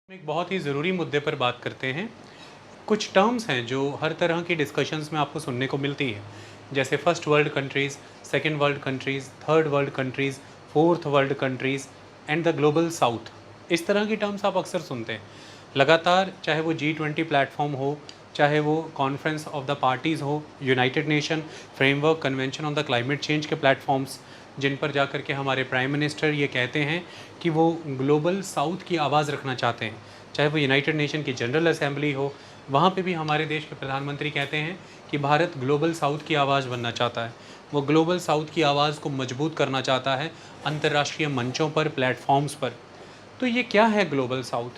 एक बहुत ही ज़रूरी मुद्दे पर बात करते हैं। कुछ टर्म्स हैं जो हर तरह की डिस्कशंस में आपको सुनने को मिलती है, जैसे first world countries, second world countries, third world countries, fourth world countries and the global south. इस तरह की टर्म्स आप अक्सर सुनते हैं लगातार, चाहे वो G20 प्लेटफॉर्म हो, चाहे वो कॉन्फ्रेंस ऑफ द पार्टीज़ हो, United nation framework convention on the climate change के प्लेटफॉर्म्स, जिन पर जाकर के हमारे प्राइम मिनिस्टर ये कहते हैं कि वो ग्लोबल साउथ की आवाज़ रखना चाहते हैं। चाहे वो यूनाइटेड नेशन की जनरल असेंबली हो, वहाँ पे भी हमारे देश के प्रधानमंत्री कहते हैं कि भारत ग्लोबल साउथ की आवाज़ बनना चाहता है। वो ग्लोबल साउथ की आवाज़ को मजबूत करना चाहता है अंतर्राष्ट्रीय मंचों पर, प्लेटफॉर्म्स पर। तो ये क्या है ग्लोबल साउथ?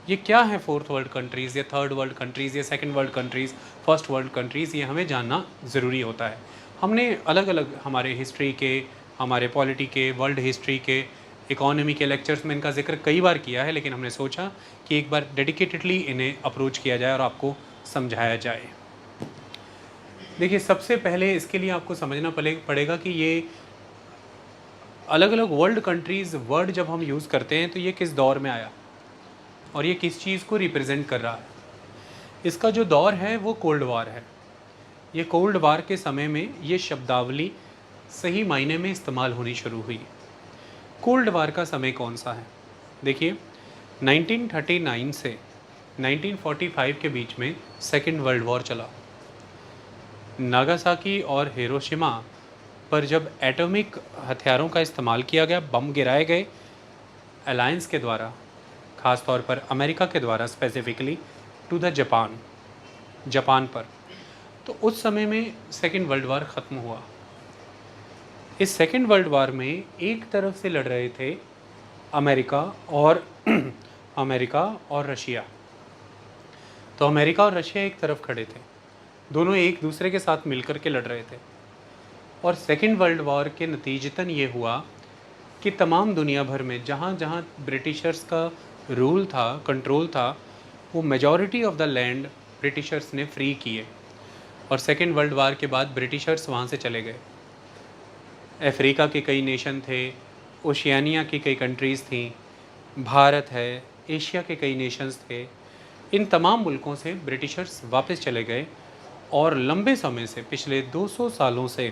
ये क्या है फोर्थ वर्ल्ड कंट्रीज़ या थर्ड वर्ल्ड कंट्रीज़ या second world countries, first world countries? ये हमें जानना ज़रूरी होता है। हमने अलग अलग हमारे हिस्ट्री के, हमारे पॉलिटी के, वर्ल्ड हिस्ट्री के, इकोनॉमी के लेक्चर्स में इनका जिक्र कई बार किया है, लेकिन हमने सोचा कि एक बार डेडिकेटेडली इन्हें अप्रोच किया जाए और आपको समझाया जाए। देखिए, सबसे पहले इसके लिए आपको समझना पड़ेगा कि ये अलग अलग वर्ल्ड कंट्रीज़ वर्ड जब हम यूज़ करते हैं तो ये किस दौर में आया और ये किस चीज़ को रिप्रेजेंट कर रहा है। इसका जो दौर है वो कोल्ड वार है। ये कोल्ड वार के समय में ये शब्दावली सही मायने में इस्तेमाल होनी शुरू हुई। कोल्ड वार का समय कौन सा है? देखिए, 1939 से 1945 के बीच में सेकेंड वर्ल्ड वॉर चला। नागासाकी और हिरोशिमा पर जब एटॉमिक हथियारों का इस्तेमाल किया गया, बम गिराए गए अलायंस के द्वारा, ख़ास तौर पर अमेरिका के द्वारा, स्पेसिफिकली टू द जापान पर, तो उस समय में सेकेंड वर्ल्ड वॉर ख़त्म हुआ। इस सेकेंड वर्ल्ड वॉर में एक तरफ से लड़ रहे थे अमेरिका और अमेरिका और रशिया। तो अमेरिका और रशिया एक तरफ खड़े थे, दोनों एक दूसरे के साथ मिलकर के लड़ रहे थे। और सेकेंड वर्ल्ड वॉर के नतीजतन ये हुआ कि तमाम दुनिया भर में जहाँ जहाँ ब्रिटिशर्स का रूल था, कंट्रोल था, वो majority of the land Britishers ने फ्री किए। और सेकेंड वर्ल्ड वॉर के बाद ब्रिटिशर्स वहाँ से चले गए। अफ्रीका के कई नेशन थे, ओशियानिया की कई कंट्रीज़ थीं, भारत है, एशिया के कई नेशंस थे। इन तमाम मुल्कों से ब्रिटिशर्स वापस चले गए और लंबे समय से, पिछले 200 सालों से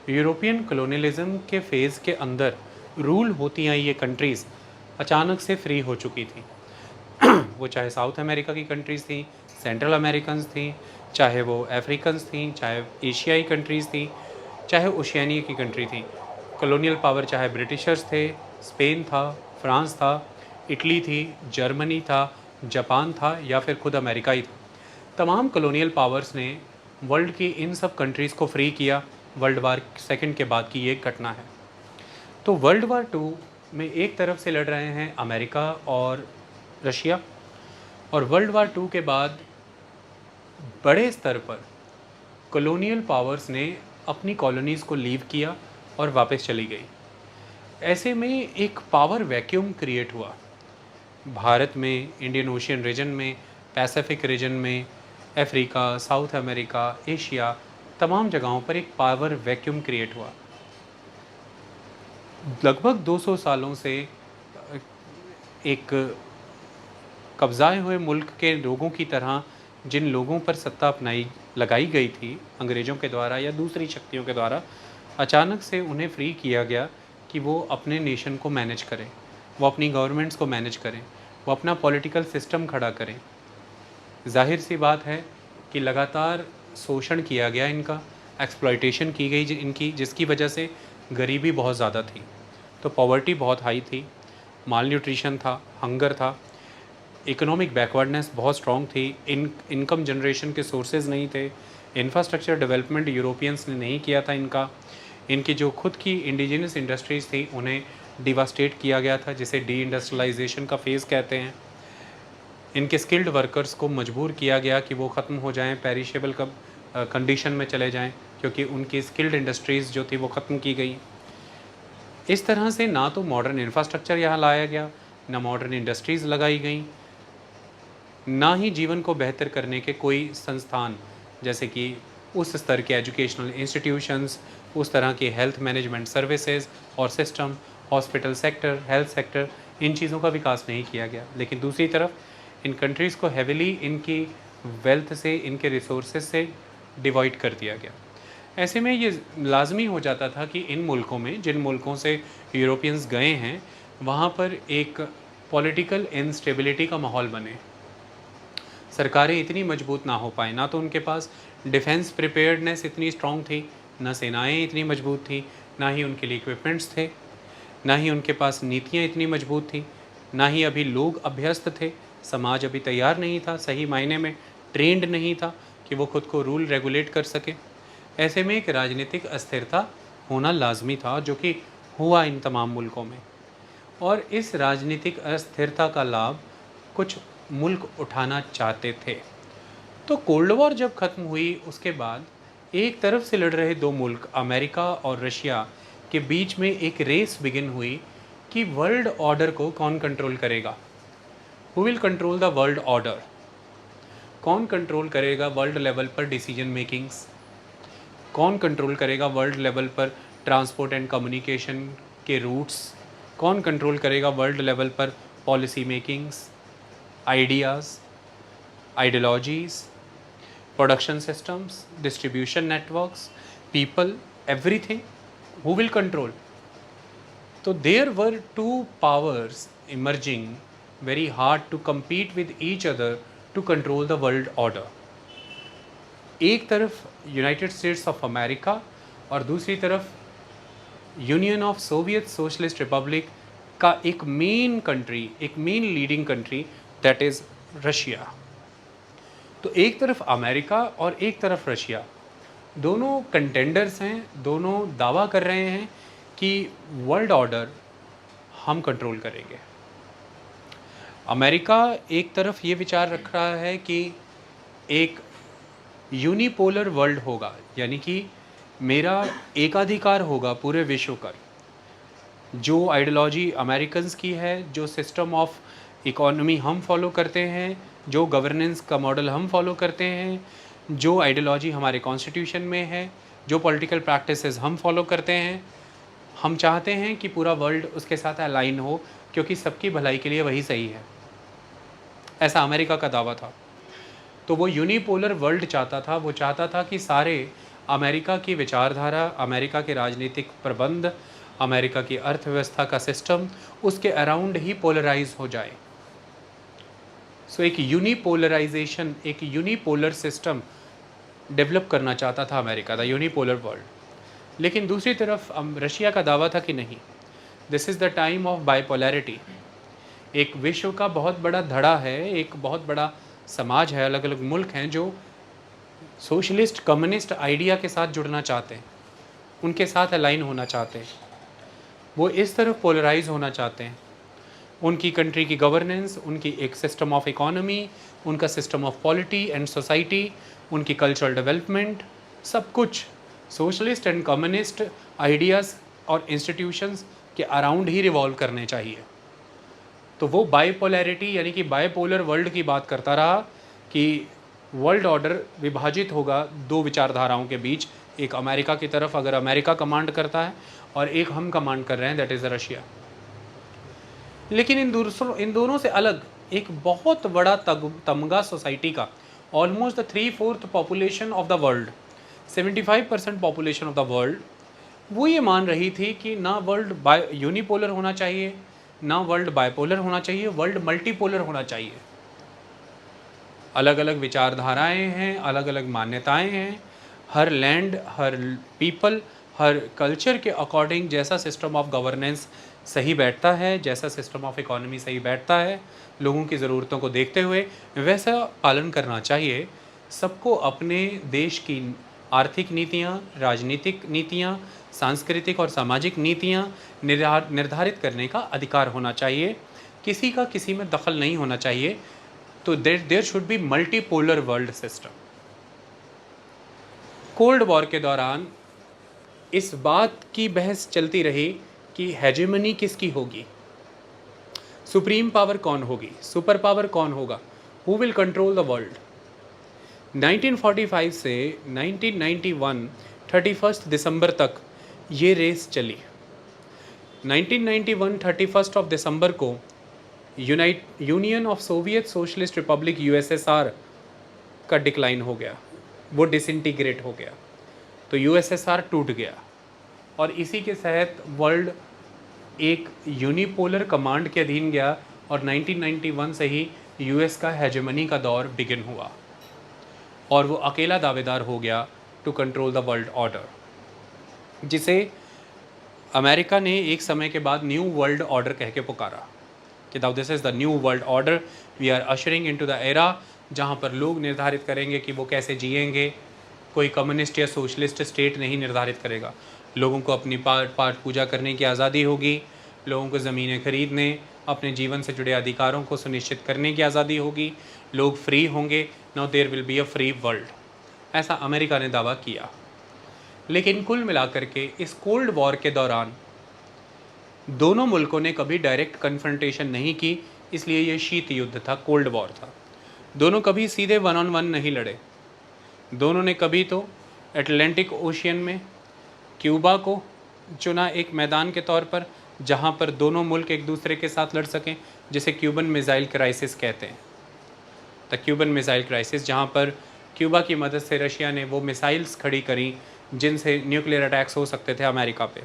यूरोपियन कॉलोनियलिज्म के फ़ेज़ के अंदर रूल होती आई ये कंट्रीज़ अचानक से फ्री हो चुकी थी। वो चाहे साउथ अमेरिका की कंट्रीज़ थी, सेंट्रल अमेरिकन्स थी, चाहे वो अफ्रीकन्स थी, चाहे एशियाई कंट्रीज़ थी, चाहे ओशियानिया की कंट्री थी। कॉलोनियल पावर चाहे ब्रिटिशर्स थे, स्पेन था, फ्रांस था, इटली थी, जर्मनी था, जापान था, या फिर खुद अमेरिका ही था। तमाम कॉलोनियल पावर्स ने वर्ल्ड की इन सब कंट्रीज़ को फ्री किया। वर्ल्ड वार सेकेंड के बाद की ये घटना है। तो वर्ल्ड वार टू में एक तरफ से लड़ रहे हैं अमेरिका और रशिया, और वर्ल्ड वार टू के बाद बड़े स्तर पर कॉलोनियल पावर्स ने अपनी कॉलोनीज़ को लीव किया और वापस चली गई। ऐसे में एक पावर वैक्यूम क्रिएट हुआ भारत में, इंडियन ओशियन रीजन में, पैसिफिक रीजन में, अफ्रीका, साउथ अमेरिका, एशिया, तमाम जगहों पर एक पावर वैक्यूम क्रिएट हुआ। लगभग 200 सालों से एक कब्ज़ाए हुए मुल्क के लोगों की तरह जिन लोगों पर सत्ता लगाई गई थी अंग्रेज़ों के द्वारा या दूसरी शक्तियों के द्वारा, अचानक से उन्हें फ्री किया गया कि वो अपने नेशन को मैनेज करें, वो अपनी गवर्नमेंट्स को मैनेज करें, वो अपना पॉलिटिकल सिस्टम खड़ा करें। जाहिर सी बात है कि लगातार शोषण किया गया इनका, एक्सप्लॉयटेशन की गई इनकी, जिसकी वजह से गरीबी बहुत ज़्यादा थी। तो पॉवर्टी बहुत हाई थी, माल न्यूट्रिशन था, हंगर था, इकोनॉमिक बैकवर्डनेस बहुत स्ट्रॉन्ग थी, इनकम जनरेशन के सोर्सेज नहीं थे, इंफ्रास्ट्रक्चर डेवलपमेंट यूरोपियंस ने नहीं किया था इनकी जो खुद की इंडिजिनस इंडस्ट्रीज़ थी उन्हें डिवास्टेट किया गया था, जिसे डी इंडस्ट्रियलाइजेशन का फेज़ कहते हैं। इनके स्किल्ड वर्कर्स को मजबूर किया गया कि वो ख़त्म हो जाएं, पेरिशेबल कंडीशन में चले जाएं, क्योंकि उनकी स्किल्ड इंडस्ट्रीज़ जो थी वो ख़त्म की गई। इस तरह से ना तो मॉडर्न इंफ्रास्ट्रक्चर यहाँ लाया गया, ना मॉडर्न इंडस्ट्रीज़ लगाई गई, ना ही जीवन को बेहतर करने के कोई संस्थान, जैसे कि उस स्तर के एजुकेशनल इंस्टीट्यूशंस, उस तरह के हेल्थ मैनेजमेंट सर्विसेज और system, hospital sector, health sector, इन चीज़ों का विकास नहीं किया गया। लेकिन दूसरी तरफ इन कंट्रीज़ को हेविली इनकी वेल्थ से, इनके रिसोर्सेज से डिवाइड कर दिया गया। ऐसे में ये लाजमी हो जाता था कि इन मुल्कों में, जिन मुल्कों से यूरोपियंस गए हैं, वहाँ पर एक पॉलिटिकल इंस्टेबिलिटी का माहौल बने, सरकारें इतनी मजबूत ना हो पाएँ, ना तो उनके पास डिफेंस प्रिपेयर्डनेस इतनी स्ट्रॉन्ग थी, ना सेनाएं इतनी मजबूत थी, ना ही उनके लिए इक्विपमेंट्स थे, ना ही उनके पास नीतियाँ इतनी मजबूत थी, ना ही अभी लोग अभ्यस्त थे, समाज अभी तैयार नहीं था, सही मायने में ट्रेंड नहीं था कि वो खुद को रूल रेगुलेट कर सके। ऐसे में एक राजनीतिक अस्थिरता होना लाजमी था, जो कि हुआ इन तमाम मुल्कों में। और इस राजनीतिक अस्थिरता का लाभ कुछ मुल्क उठाना चाहते थे। तो कोल्ड वॉर जब ख़त्म हुई, उसके बाद एक तरफ से लड़ रहे दो मुल्क अमेरिका और रशिया के बीच में एक रेस बिगिन हुई कि वर्ल्ड ऑर्डर को कौन कंट्रोल करेगा। Who will control the world order? कौन कंट्रोल करेगा वर्ल्ड लेवल पर डिसीजन मेकिंग्स? कौन कंट्रोल करेगा वर्ल्ड लेवल पर ट्रांसपोर्ट एंड कम्युनिकेशन के रूट्स? कौन कंट्रोल करेगा वर्ल्ड लेवल पर policy makings, ideas, ideologies, production systems, distribution networks, people, everything? Who will control? तो there were two powers emerging very hard to compete with each other to control the world order. एक तरफ United states of America और दूसरी तरफ union of Soviet socialist Republic का एक main country, एक main leading country, that is Russia. तो एक तरफ अमेरिका और एक तरफ रशिया, दोनों कंटेंडर्स हैं, दोनों दावा कर रहे हैं कि वर्ल्ड ऑर्डर हम कंट्रोल करेंगे। अमेरिका एक तरफ ये विचार रख रहा है कि एक यूनिपोलर वर्ल्ड होगा, यानी कि मेरा एकाधिकार होगा पूरे विश्व पर। जो आइडियोलॉजी अमेरिकन्स की है, जो सिस्टम ऑफ इकोनॉमी हम फॉलो करते हैं, जो गवर्नेंस का मॉडल हम फॉलो करते हैं, जो आइडियोलॉजी हमारे कॉन्स्टिट्यूशन में है, जो पॉलिटिकल प्रैक्टिसेस हम फॉलो करते हैं, हम चाहते हैं कि पूरा वर्ल्ड उसके साथ अलाइन हो, क्योंकि सबकी भलाई के लिए वही सही है। ऐसा अमेरिका का दावा था। तो वो यूनिपोलर वर्ल्ड चाहता था। वो चाहता था कि सारे अमेरिका की विचारधारा, अमेरिका के राजनीतिक प्रबंध, अमेरिका की अर्थव्यवस्था का सिस्टम उसके अराउंड ही पोलराइज हो जाए। सो एक यूनिपोलराइजेशन, एक यूनिपोलर सिस्टम डेवलप करना चाहता था अमेरिका, द यूनिपोलर वर्ल्ड। लेकिन दूसरी तरफ रशिया का दावा था कि नहीं, this is the time of bipolarity. एक विश्व का बहुत बड़ा धड़ा है, एक बहुत बड़ा समाज है, अलग अलग मुल्क हैं जो सोशलिस्ट कम्युनिस्ट आइडिया के साथ जुड़ना चाहते हैं, उनके साथ अलाइन होना चाहते हैं, वो इस तरफ पोलराइज होना चाहते हैं। उनकी कंट्री की गवर्नेंस, उनकी एक सिस्टम ऑफ इकोनॉमी, उनका system of polity and society, उनकी कल्चरल डेवलपमेंट, सब कुछ सोशलिस्ट एंड कम्युनिस्ट आइडियाज़ और इंस्टीट्यूशंस के अराउंड ही रिवॉल्व करने चाहिए। तो वो बाइपोलैरिटी यानी कि बाइपोलर वर्ल्ड की बात करता रहा कि वर्ल्ड ऑर्डर विभाजित होगा दो विचारधाराओं के बीच, एक अमेरिका की तरफ अगर अमेरिका कमांड करता है और एक हम कमांड कर रहे हैं, दैट इज़ रशिया। लेकिन इन दोनों से अलग एक बहुत बड़ा तमगा सोसाइटी का, almost the 3/4 population of the world, 75% population of the world, वो ये मान रही थी कि ना वर्ल्ड यूनिपोलर होना चाहिए, ना वर्ल्ड बाइपोलर होना चाहिए, वर्ल्ड मल्टीपोलर होना चाहिए। अलग अलग विचारधाराएं हैं, अलग अलग मान्यताएं हैं, हर लैंड, हर पीपल, हर कल्चर के अकॉर्डिंग जैसा सिस्टम ऑफ गवर्नेंस सही बैठता है, जैसा सिस्टम ऑफ इकोनॉमी सही बैठता है, लोगों की ज़रूरतों को देखते हुए वैसा पालन करना चाहिए। सबको अपने देश की आर्थिक नीतियाँ, राजनीतिक नीतियाँ, सांस्कृतिक और सामाजिक नीतियाँ निर्धारित करने का अधिकार होना चाहिए। किसी का किसी में दखल नहीं होना चाहिए। तो there should be multipolar world system. Cold war के दौरान इस बात की बहस चलती रही कि हेजेमनी किसकी होगी, सुप्रीम पावर कौन होगी, सुपर पावर कौन होगा, who will control the world. 1945 से 1991 31 दिसंबर तक ये रेस चली। 1991 31 दिसंबर को union of Soviet socialist Republic USSR का डिक्लाइन हो गया, वो डिसइंटीग्रेट हो गया, तो यूएसएसआर टूट गया और इसी के तहत वर्ल्ड एक यूनिपोलर कमांड के अधीन गया और 1991 से ही यूएस का हेजेमनी का दौर बिगिन हुआ और वो अकेला दावेदार हो गया to control the world order, जिसे अमेरिका ने एक समय के बाद न्यू वर्ल्ड ऑर्डर कह के पुकारा कि now this is the new world order, we are ushering into the era जहाँ पर लोग निर्धारित करेंगे कि वो कैसे जिएंगे। कोई कम्युनिस्ट या सोशलिस्ट स्टेट नहीं निर्धारित करेगा। लोगों को अपनी पाठ पूजा करने की आज़ादी होगी, लोगों को ज़मीनें खरीदने, अपने जीवन से जुड़े अधिकारों को सुनिश्चित करने की आज़ादी होगी, लोग फ्री होंगे। Now there will be a free world, ऐसा अमेरिका ने दावा किया। लेकिन कुल मिलाकर के इस कोल्ड वॉर के दौरान दोनों मुल्कों ने कभी डायरेक्ट कन्फ्रंटेशन नहीं की, इसलिए ये शीत युद्ध था, कोल्ड वॉर था। दोनों कभी सीधे 1-on-1 नहीं लड़े। दोनों ने कभी तो अटलांटिक ओशियन में क्यूबा को चुना एक मैदान के तौर पर जहाँ पर दोनों मुल्क एक दूसरे के साथ लड़ सकें, जिसे क्यूबन मिसाइल क्राइसिस कहते हैं, द क्यूबन मिसाइल क्राइसिस, जहाँ पर क्यूबा की मदद से रशिया ने वो मिसाइल्स खड़ी करी जिनसे न्यूक्लियर अटैक्स हो सकते थे अमेरिका पे।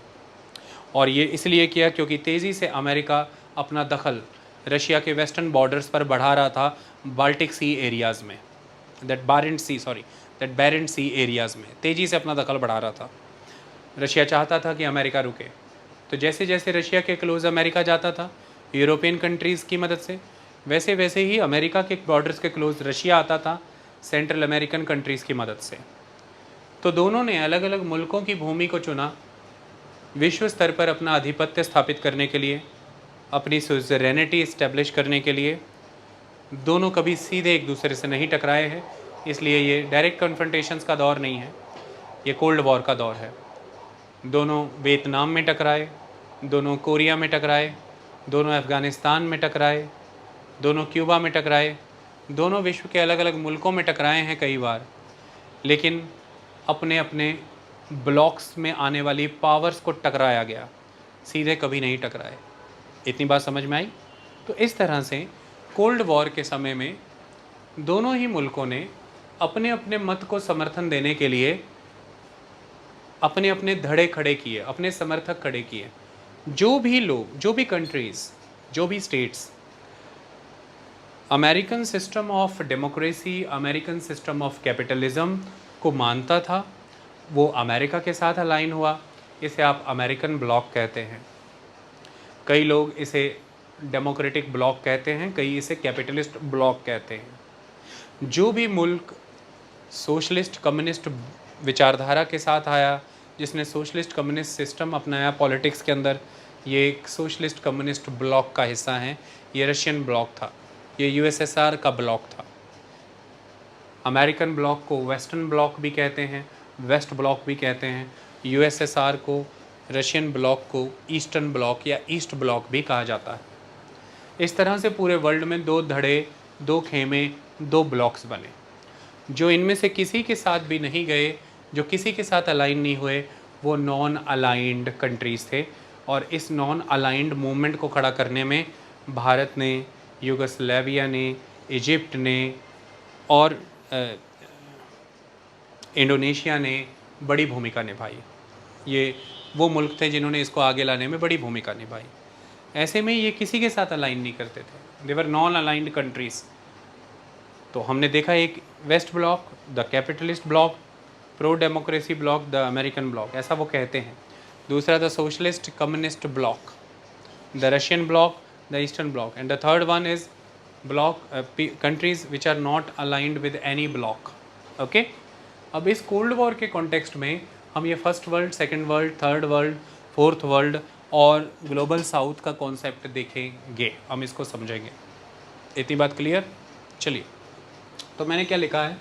और ये इसलिए किया क्योंकि तेज़ी से अमेरिका अपना दखल रशिया के वेस्टर्न बॉर्डर्स पर बढ़ा रहा था, बाल्टिक सी एरियाज़ में, दैट बैरेंट सी एरियाज़ में तेज़ी से अपना दखल बढ़ा रहा था। रशिया चाहता था कि अमेरिका रुके, तो जैसे जैसे रशिया के क्लोज़ अमेरिका जाता था यूरोपियन कंट्रीज़ की मदद से, वैसे वैसे ही अमेरिका के बॉर्डर्स के क्लोज़ रशिया आता था सेंट्रल अमेरिकन कंट्रीज़ की मदद से। तो दोनों ने अलग अलग मुल्कों की भूमि को चुना विश्व स्तर पर अपना आधिपत्य स्थापित करने के लिए, अपनी सुज़रेनिटी इस्टेब्लिश करने के लिए। दोनों कभी सीधे एक दूसरे से नहीं टकराए हैं, इसलिए ये डायरेक्ट कन्फ्रंटेशंस का दौर नहीं है, ये कोल्ड वॉर का दौर है। दोनों वियतनाम में टकराए, दोनों कोरिया में टकराए, दोनों अफ़गानिस्तान में टकराए, दोनों क्यूबा में टकराए, दोनों विश्व के अलग अलग मुल्कों में टकराए हैं कई बार, लेकिन अपने अपने ब्लॉक्स में आने वाली पावर्स को टकराया गया, सीधे कभी नहीं टकराए। इतनी बात समझ में आई? तो इस तरह से कोल्ड वॉर के समय में दोनों ही मुल्कों ने अपने अपने मत को समर्थन देने के लिए अपने अपने धड़े खड़े किए, अपने समर्थक खड़े किए। जो भी लोग, जो भी कंट्रीज़, जो भी states American system of democracy, American system of capitalism को मानता था, वो अमेरिका के साथ अलाइन हुआ। इसे आप अमेरिकन ब्लॉक कहते हैं, कई लोग इसे डेमोक्रेटिक ब्लॉक कहते हैं, कई इसे कैपिटलिस्ट ब्लॉक कहते हैं। जो भी मुल्क सोशलिस्ट कम्युनिस्ट विचारधारा के साथ आया, जिसने सोशलिस्ट कम्युनिस्ट सिस्टम अपनाया पॉलिटिक्स के अंदर, ये एक सोशलिस्ट कम्युनिस्ट ब्लॉक का हिस्सा हैं। ये रशियन ब्लॉक था, ये यूएसएसआर का ब्लॉक था। अमेरिकन ब्लॉक को वेस्टर्न ब्लॉक भी कहते हैं, वेस्ट ब्लॉक भी कहते हैं। यूएसएसआर को, रशियन ब्लॉक को ईस्टर्न ब्लॉक या ईस्ट ब्लॉक भी कहा जाता है। इस तरह से पूरे वर्ल्ड में दो धड़े, दो खेमे, दो ब्लॉक्स बने, जो इनमें से किसी के साथ भी नहीं गए, जो किसी के साथ अलाइन नहीं हुए, वो नॉन अलाइंड कंट्रीज़ थे। और इस नॉन अलाइंड मूवमेंट को खड़ा करने में भारत ने, यूगोस्लाविया ने, इजिप्ट ने और इंडोनेशिया ने बड़ी भूमिका निभाई। ये वो मुल्क थे जिन्होंने इसको आगे लाने में बड़ी भूमिका निभाई। ऐसे में ये किसी के साथ अलाइन नहीं करते थे, they were non aligned countries. तो हमने देखा एक west bloc, the capitalist bloc, pro democracy bloc, the American bloc, ऐसा वो कहते हैं। दूसरा the socialist communist bloc, the Russian bloc, the eastern bloc, and the third one is bloc countries which are not aligned with any bloc. Okay, अब इस cold war के context में हम ये first world, second world, third world, fourth world और global south का concept देखेंगे, हम इसको समझेंगे। इतनी बात क्लियर? चलिए, तो मैंने क्या लिखा है,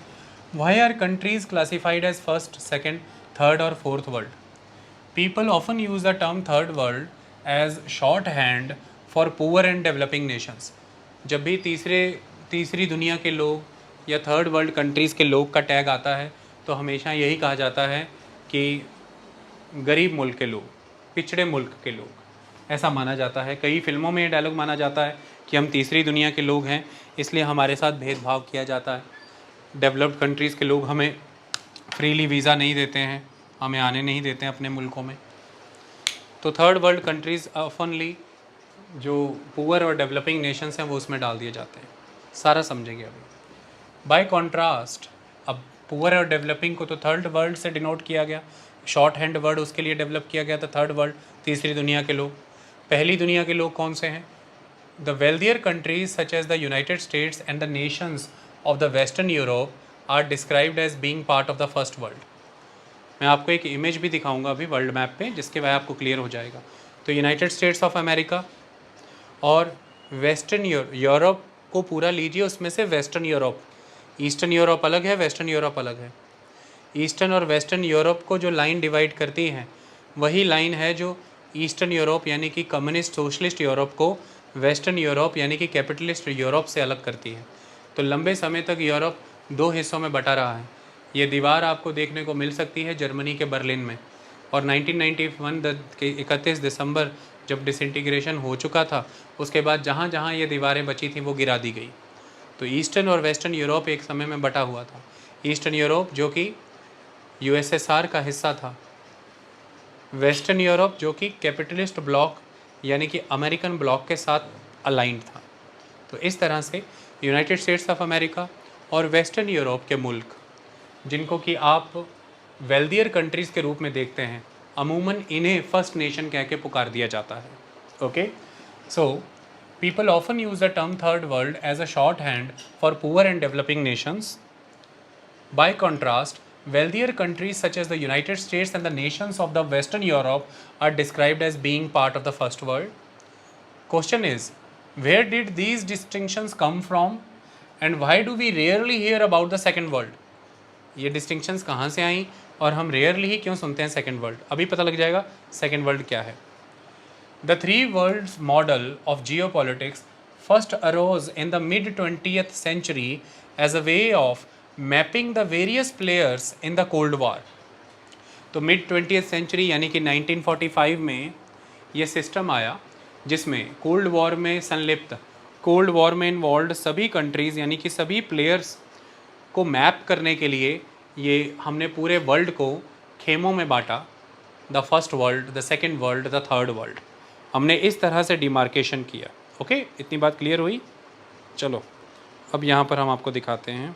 why are countries classified as first, second, third और fourth world? People often use the term third world as short hand for poor and developing nations. जब भी तीसरी दुनिया के लोग या थर्ड वर्ल्ड कंट्रीज़ के लोग का टैग आता है, तो हमेशा यही कहा जाता है कि गरीब मुल्क के लोग, पिछड़े मुल्क के लोग, ऐसा माना जाता है। कई फिल्मों में ये डायलॉग माना जाता है कि हम तीसरी दुनिया के लोग हैं, इसलिए हमारे साथ भेदभाव किया जाता है। डेवलप्ड कंट्रीज़ के लोग हमें फ्रीली वीज़ा नहीं देते हैं, हमें आने नहीं देते हैं अपने मुल्कों में। तो थर्ड वर्ल्ड कंट्रीज़ ऑफनली जो पुअर और डेवलपिंग नेशंस हैं वो उसमें डाल दिए जाते हैं। सारा समझेंगे अभी। बाय कॉन्ट्रास्ट, अब पुअर और डेवलपिंग को तो थर्ड वर्ल्ड से डिनोट किया गया, शॉर्ट हैंड वर्ड उसके लिए डेवलप किया गया था थर्ड वर्ल्ड, तीसरी दुनिया के लोग। पहली दुनिया के लोग कौन से हैं? The wealthier countries such as the United States and the nations of the western Europe are described as being part of the first world. मैं आपको एक इमेज भी दिखाऊंगा अभी वर्ल्ड मैप पे, जिसके वजह आपको क्लियर हो जाएगा। तो यूनाइटेड स्टेट्स ऑफ अमेरिका और वेस्टर्न यूरोप को पूरा लीजिए, उसमें से वेस्टर्न यूरोप, ईस्टर्न यूरोप अलग है, वेस्टर्न यूरोप अलग है। ईस्टर्न और वेस्टर्न यूरोप को जो लाइन डिवाइड करती है वही लाइन है जो ईस्टर्न यूरोप यानी कि कम्युनिस्ट सोशलिस्ट यूरोप को वेस्टर्न यूरोप यानी कि कैपिटलिस्ट यूरोप से अलग करती है। तो लंबे समय तक यूरोप दो हिस्सों में बटा रहा है। ये दीवार आपको देखने को मिल सकती है जर्मनी के बर्लिन में, और 1991 के 31 दिसंबर जब डिसइंटीग्रेशन हो चुका था, उसके बाद जहाँ जहाँ ये दीवारें बची थी वो गिरा दी गई। तो ईस्टर्न और वेस्टर्न यूरोप एक समय में बटा हुआ था। ईस्टर्न यूरोप जो कि यूएसएसआर का हिस्सा था, वेस्टर्न यूरोप जो कि कैपिटलिस्ट ब्लॉक यानी कि अमेरिकन ब्लॉक के साथ अलाइंड था। तो इस तरह से यूनाइटेड स्टेट्स ऑफ अमेरिका और वेस्टर्न यूरोप के मुल्क, जिनको कि आप वेल्दियर कंट्रीज़ के रूप में देखते हैं, अमूमन इन्हें फर्स्ट नेशन कह के पुकार दिया जाता है। Okay, so people often use the term third world as a short hand for poor and developing nations. By contrast, wealthier countries such as the United States and the nations of the Western Europe are described as being part of the first world. Question is, where did these distinctions come from and why do we rarely hear about the second world? ये distinctions कहाँ से आई और हम rarely ही क्यों सुनते हैं second world? अभी पता लग जाएगा second world क्या है। The three worlds model of geopolitics first arose in the mid-20th century as a way of mapping the various players in the cold war. तो मिड 20th सेंचुरी यानी कि 1945 में ये सिस्टम आया जिसमें कोल्ड वॉर में संलिप्त, कोल्ड वॉर में इन्वॉल्व सभी कंट्रीज़ यानी कि सभी प्लेयर्स को मैप करने के लिए ये हमने पूरे वर्ल्ड को खेमों में बांटा। The first world, the second world, the third world, हमने इस तरह से डिमार्केशन किया। ओके, इतनी बात क्लियर हुई। चलो अब यहाँ पर हम आपको दिखाते हैं।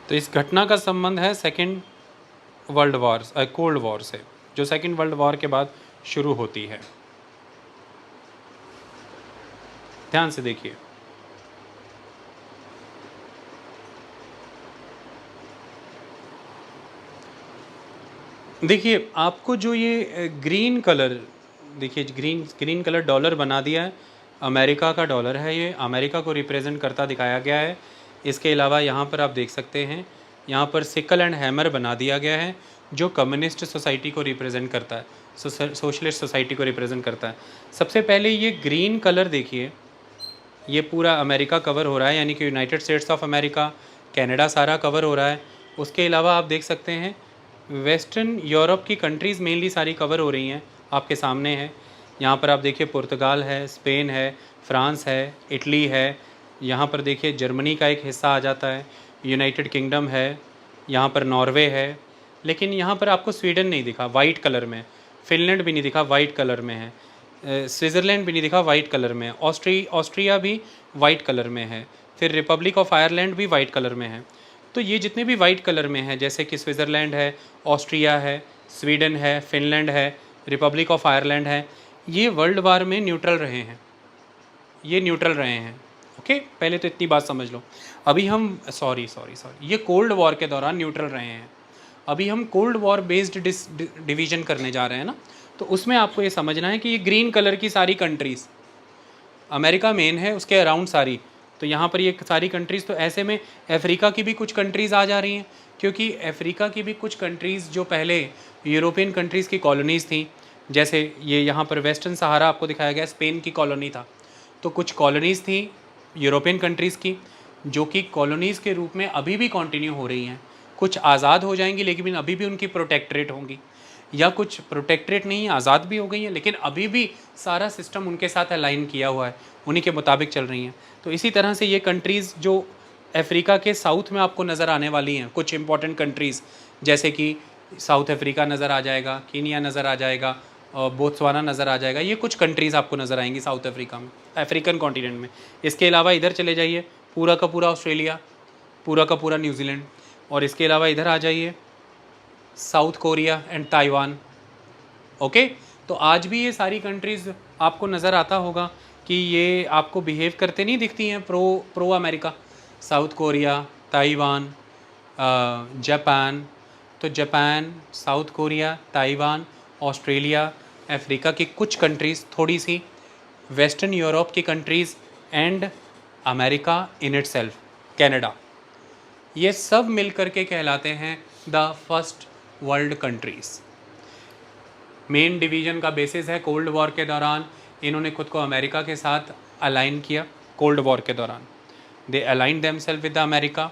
तो इस घटना का संबंध है second world war, cold war से, जो सेकेंड वर्ल्ड वॉर के बाद शुरू होती है। ध्यान से देखिए। देखिए आपको जो ये ग्रीन कलर देखिए, ग्रीन कलर डॉलर बना दिया है, अमेरिका का डॉलर है, ये अमेरिका को रिप्रेजेंट करता दिखाया गया है। इसके अलावा यहाँ पर आप देख सकते हैं, यहाँ पर सिकल एंड हैमर बना दिया गया है जो कम्युनिस्ट सोसाइटी को रिप्रेजेंट करता है, सोशलिस्ट सोसाइटी को रिप्रेजेंट करता है। सबसे पहले ये ग्रीन कलर देखिए, ये पूरा अमेरिका कवर हो रहा है यानी कि United states of America, Canada सारा कवर हो रहा है। उसके अलावा आप देख सकते हैं वेस्टर्न यूरोप की कंट्रीज़ मेनली सारी कवर हो रही हैं, आपके सामने है। यहाँ पर आप देखिए पुर्तगाल है, स्पेन है, फ्रांस है, इटली है, यहाँ पर देखिए जर्मनी का एक हिस्सा आ जाता है, यूनाइटेड किंगडम है, यहाँ पर नॉर्वे है, लेकिन यहाँ पर आपको स्वीडन नहीं दिखा वाइट कलर में, फिनलैंड भी नहीं दिखा वाइट कलर में है, स्विट्ज़रलैंड भी नहीं दिखा वाइट कलर में, ऑस्ट्रिया भी वाइट कलर में है, फिर रिपब्लिक ऑफ आयरलैंड भी वाइट कलर में है। तो ये जितने भी वाइट कलर में हैं, जैसे कि स्विट्ज़रलैंड है, ऑस्ट्रिया है, स्वीडन है, फिनलैंड है, रिपब्लिक ऑफ आयरलैंड है, ये वर्ल्ड वार में न्यूट्रल रहे हैं, ये न्यूट्रल रहे हैं। ओके, पहले तो इतनी बात समझ लो। अभी हम सॉरी ये कोल्ड वॉर के दौरान न्यूट्रल रहे हैं। अभी हम कोल्ड वॉर बेस्ड डिवीज़न करने जा रहे हैं ना, तो उसमें आपको ये समझना है कि ये ग्रीन कलर की सारी कंट्रीज़, अमेरिका मेन है, उसके अराउंड सारी, तो यहाँ पर ये सारी कंट्रीज़, तो ऐसे में अफ्रीका की भी कुछ कंट्रीज़ आ जा रही हैं, क्योंकि अफ्रीका की भी कुछ कंट्रीज़ जो पहले यूरोपियन कंट्रीज़ की कॉलोनीज़ थी, जैसे ये यहाँ पर वेस्टर्न सहारा आपको दिखाया गया, स्पेन की कॉलोनी था, तो कुछ कॉलोनीज़ थी यूरोपियन कंट्रीज़ की, जो कि कॉलोनीज़ के रूप में अभी भी कंटिन्यू हो रही हैं। कुछ आज़ाद हो जाएंगी लेकिन अभी भी उनकी प्रोटेक्टरेट होंगी, या कुछ प्रोटेक्टरेट नहीं आज़ाद भी हो गई हैं लेकिन अभी भी सारा सिस्टम उनके साथ अलाइन किया हुआ है, उन्हीं के मुताबिक चल रही हैं। तो इसी तरह से ये कंट्रीज़ जो अफ्रीका के साउथ में आपको नज़र आने वाली हैं, कुछ इंपॉर्टेंट कंट्रीज़ जैसे कि साउथ अफ्रीका नज़र आ जाएगा, कीनिया नज़र आ जाएगा, और बोत्सवाना नज़र आ जाएगा। ये कुछ कंट्रीज़ आपको नज़र आएंगी साउथ अफ्रीका में, अफ्रीकन कॉन्टिनेंट में। इसके अलावा इधर चले जाइए, पूरा का पूरा ऑस्ट्रेलिया, पूरा का पूरा न्यूजीलैंड, और इसके अलावा इधर आ जाइए south Korea and Taiwan. Okay, तो आज भी ये सारी कंट्रीज़ आपको नज़र आता होगा कि ये आपको बिहेव करते नहीं दिखती हैं pro America. South Korea, Taiwan, Japan. तो Japan, South Korea, Taiwan, Australia, Africa की कुछ कंट्रीज़, थोड़ी सी वेस्टर्न यूरोप की countries and America in itself, Canada, ये सब मिल कर के कहलाते हैं the first world countries. Main division का बेसिस है कोल्ड वॉर के दौरान इन्होंने खुद को अमेरिका के साथ अलाइन किया। कोल्ड वॉर के दौरान they align themselves with the America,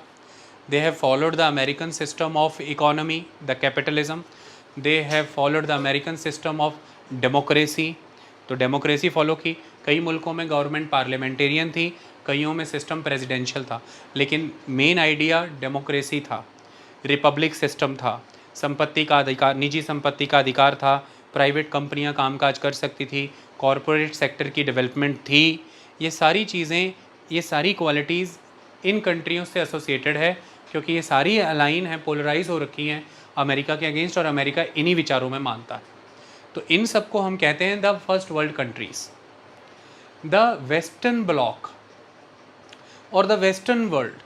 they have followed the American system of economy, the capitalism, they have followed the American system of democracy। तो डेमोक्रेसी फॉलो की। कई मुल्कों में गवर्नमेंट पार्लियामेंटेरियन थी, कईयों में सिस्टम प्रेसिडेंशियल था, लेकिन मेन आइडिया डेमोक्रेसी था, रिपब्लिक सिस्टम था, संपत्ति का अधिकार, निजी संपत्ति का अधिकार था, प्राइवेट कंपनियां कामकाज कर सकती थी, कॉरपोरेट सेक्टर की डेवलपमेंट थी। ये सारी चीज़ें, ये सारी क्वालिटीज़ इन कंट्रियों से एसोसिएटेड है, क्योंकि ये सारी अलाइन हैं, पोलराइज हो रखी हैं अमेरिका के अगेंस्ट, और अमेरिका इन्हीं विचारों में मानता है। तो इन सब को हम कहते हैं the first world countries. The western block और द वेस्टर्न वर्ल्ड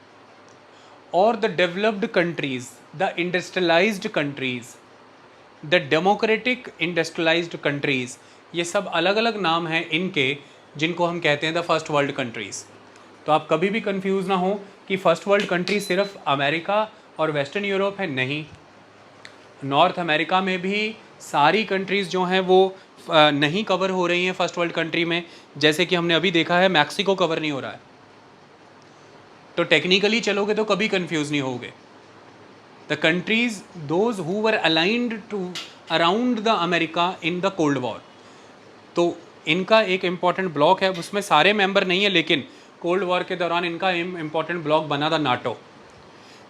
और the developed countries, the industrialised countries, the democratic industrialised countries, ये सब अलग अलग नाम हैं इनके, जिनको हम कहते हैं द फर्स्ट वर्ल्ड कंट्रीज़। तो आप कभी भी कंफ्यूज ना हो कि फर्स्ट वर्ल्ड कंट्री सिर्फ अमेरिका और वेस्टर्न यूरोप है, नहीं। नॉर्थ अमेरिका में भी सारी कंट्रीज़ जो हैं वो नहीं कवर हो रही हैं फर्स्ट वर्ल्ड कंट्री में। जैसे कि हमने अभी देखा है मैक्सिको कवर नहीं हो रहा है। तो टेक्निकली चलोगे तो कभी कंफ्यूज नहीं होगे। The countries those who were aligned to around the America in the cold war, तो इनका एक इम्पॉर्टेंट ब्लॉक है, उसमें सारे मेंबर नहीं है, लेकिन कोल्ड वॉर के दौरान इनका इम्पॉर्टेंट ब्लॉक बना था नाटो।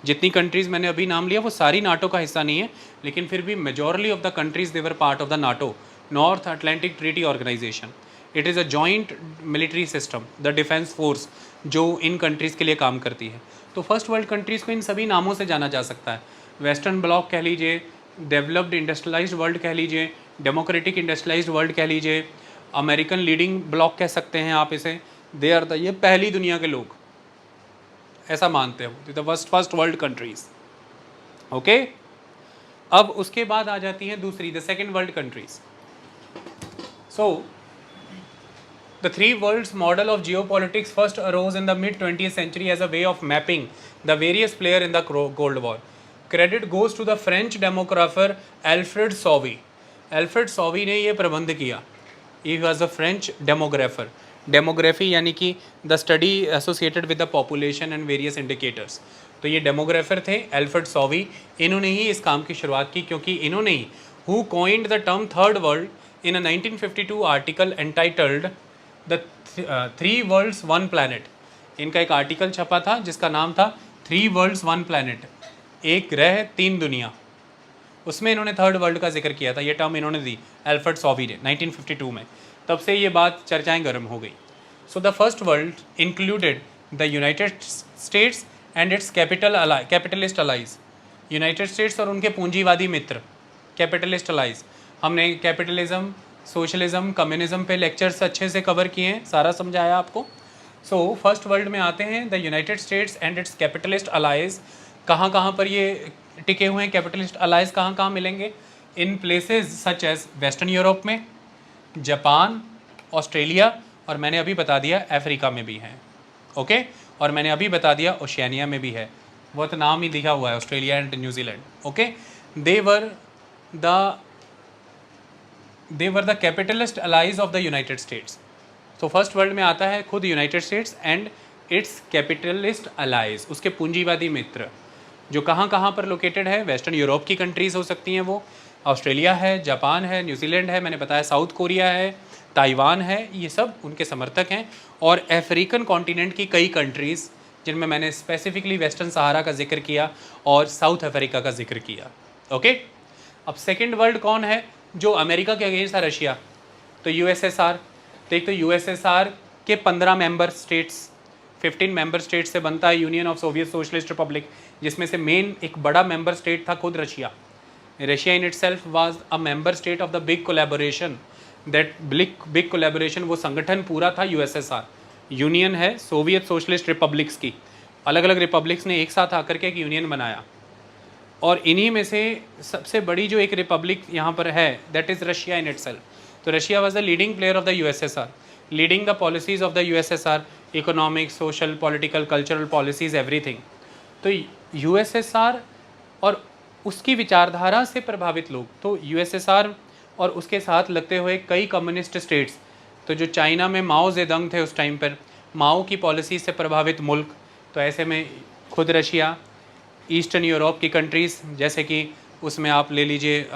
जितनी कंट्रीज़ मैंने अभी नाम लिया वो सारी नाटो का हिस्सा नहीं है, लेकिन फिर भी majority of the countries they were part of the NATO, North Atlantic Treaty Organisation. It is a joint military system, the defence force, जो इन कंट्रीज़ के लिए काम करती है। तो फर्स्ट वर्ल्ड कंट्रीज़ को इन सभी नामों से जाना जा सकता है। वेस्टर्न ब्लॉक कह लीजिए, डेवलप्ड इंडस्ट्रियलाइज्ड वर्ल्ड कह लीजिए, डेमोक्रेटिक इंडस्ट्रियलाइज्ड वर्ल्ड कह लीजिए, अमेरिकन लीडिंग ब्लॉक कह सकते हैं आप इसे। दे आर द, ये पहली दुनिया के लोग ऐसा मानते हो, the first world countries. Okay, अब उसके बाद आ जाती हैं दूसरी, the second world countries. So the three worlds model of geopolitics first arose in the mid 20th century as a way of mapping the various player in the cold war. Credit goes to the French demographer Alfred Sauvy. Alfred Sauvy ने ये प्रबंध किया। He was a French demographer. Demography यानी कि the study associated with the population and various indicators. तो ये demographer थे Alfred सॉवी। इन्होंने ही इस काम की शुरुआत की, क्योंकि इन्होंने he who coined the term third world in a 1952 article entitled the three world's one planet. इनका एक आर्टिकल छपा था जिसका नाम था थ्री वर्ल्ड्स वन प्लैनेट, एक ग्रह तीन दुनिया। उसमें इन्होंने थर्ड वर्ल्ड का जिक्र किया था, ये टर्म इन्होंने दी एल्फ्रेड सॉवी ने 1952 में। तब से ये बात चर्चाएं गर्म हो गई। So the first world included the United States and its capitalist allies. United States और उनके पूंजीवादी मित्र, कैपिटलिस्ट अलाइज। हमने कैपिटलिज्म, सोशलिज्म, कम्युनिज्म पे लेक्चर्स अच्छे से कवर किए हैं, सारा समझाया आपको। सो फर्स्ट वर्ल्ड में आते हैं the United States and its capitalist allies. कहाँ कहाँ पर ये टिके हुए हैं कैपिटलिस्ट अलाइज, कहाँ कहाँ मिलेंगे? In places such as western Europe में, जापान, ऑस्ट्रेलिया, और मैंने अभी बता दिया अफ्रीका में भी हैं। ओके, और मैंने अभी बता दिया ओशियानिया में भी है, वो तो नाम ही दिया हुआ है, Australia and New Zealand. Okay, they were the capitalist allies of the United States. तो फर्स्ट वर्ल्ड में आता है खुद United States and its capitalist allies, उसके पूंजीवादी मित्र, जो कहाँ कहाँ पर लोकेटेड है, वेस्टर्न यूरोप की कंट्रीज़ हो सकती हैं, वो ऑस्ट्रेलिया है, जापान है, न्यूजीलैंड है, मैंने बताया साउथ कोरिया है, ताइवान है, ये सब उनके समर्थक हैं। और अफ्रीकन कॉन्टिनेंट की कई कंट्रीज़, जिनमें मैंने स्पेसिफिकली वेस्टर्न सहारा का जिक्र किया और साउथ अफ्रीका का जिक्र किया। ओके, अब सेकेंड वर्ल्ड कौन है जो अमेरिका के अगेंस्ट है? रशिया। तो यूएसएसआर, तो एक तो यूएसएसआर के 15 मेंबर स्टेट्स, 15 मेंबर स्टेट से बनता है union of Soviet socialist Republic, जिसमें से मेन एक बड़ा मेंबर स्टेट था खुद Russia. Russia in itself was a member state of the big collaboration, that big collaboration, वो संगठन पूरा था यूएसएसआर, यूनियन है सोवियत सोशलिस्ट रिपब्लिक्स की, अलग अलग रिपब्लिक्स ने एक साथ आकर के एक यूनियन बनाया। और इन्हीं में से सबसे बड़ी जो एक रिपब्लिक यहाँ पर है, that is Russia in itself. तो Russia was the leading player of the USSR, leading the policies of the USSR, economic, social, political, cultural policies, everything. तो यूएसएसआर और उसकी विचारधारा से प्रभावित लोग, तो यूएसएसआर और उसके साथ लगते हुए कई कम्युनिस्ट स्टेट्स, तो जो चाइना में माओ जेडंग थे उस टाइम पर, माओ की पॉलिसी से प्रभावित मुल्क, तो ऐसे में खुद रशिया, ईस्टर्न यूरोप की कंट्रीज़, जैसे कि उसमें आप ले लीजिए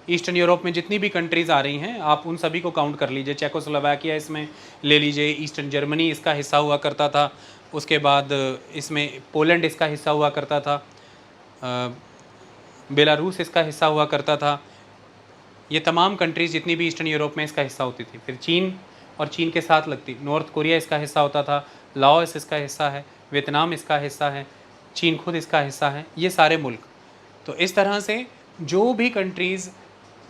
ईस्टर्न यूरोप में जितनी भी कंट्रीज़ आ रही हैं आप उन सभी को काउंट कर लीजिए, चेकोस्लोवाकिया इसमें ले लीजिए, ईस्टर्न जर्मनी इसका हिस्सा हुआ करता था, उसके बाद इसमें पोलैंड इसका हिस्सा हुआ करता था, बेलारूस इसका हिस्सा हुआ करता था, ये तमाम कंट्रीज़ जितनी भी ईस्टर्न यूरोप में इसका हिस्सा होती थी। फिर चीन और चीन के साथ लगती नॉर्थ कोरिया इसका हिस्सा होता था, लाओस इसका हिस्सा है, वियतनाम इसका हिस्सा है, चीन खुद इसका हिस्सा है, ये सारे मुल्क। तो इस तरह से जो भी कंट्रीज़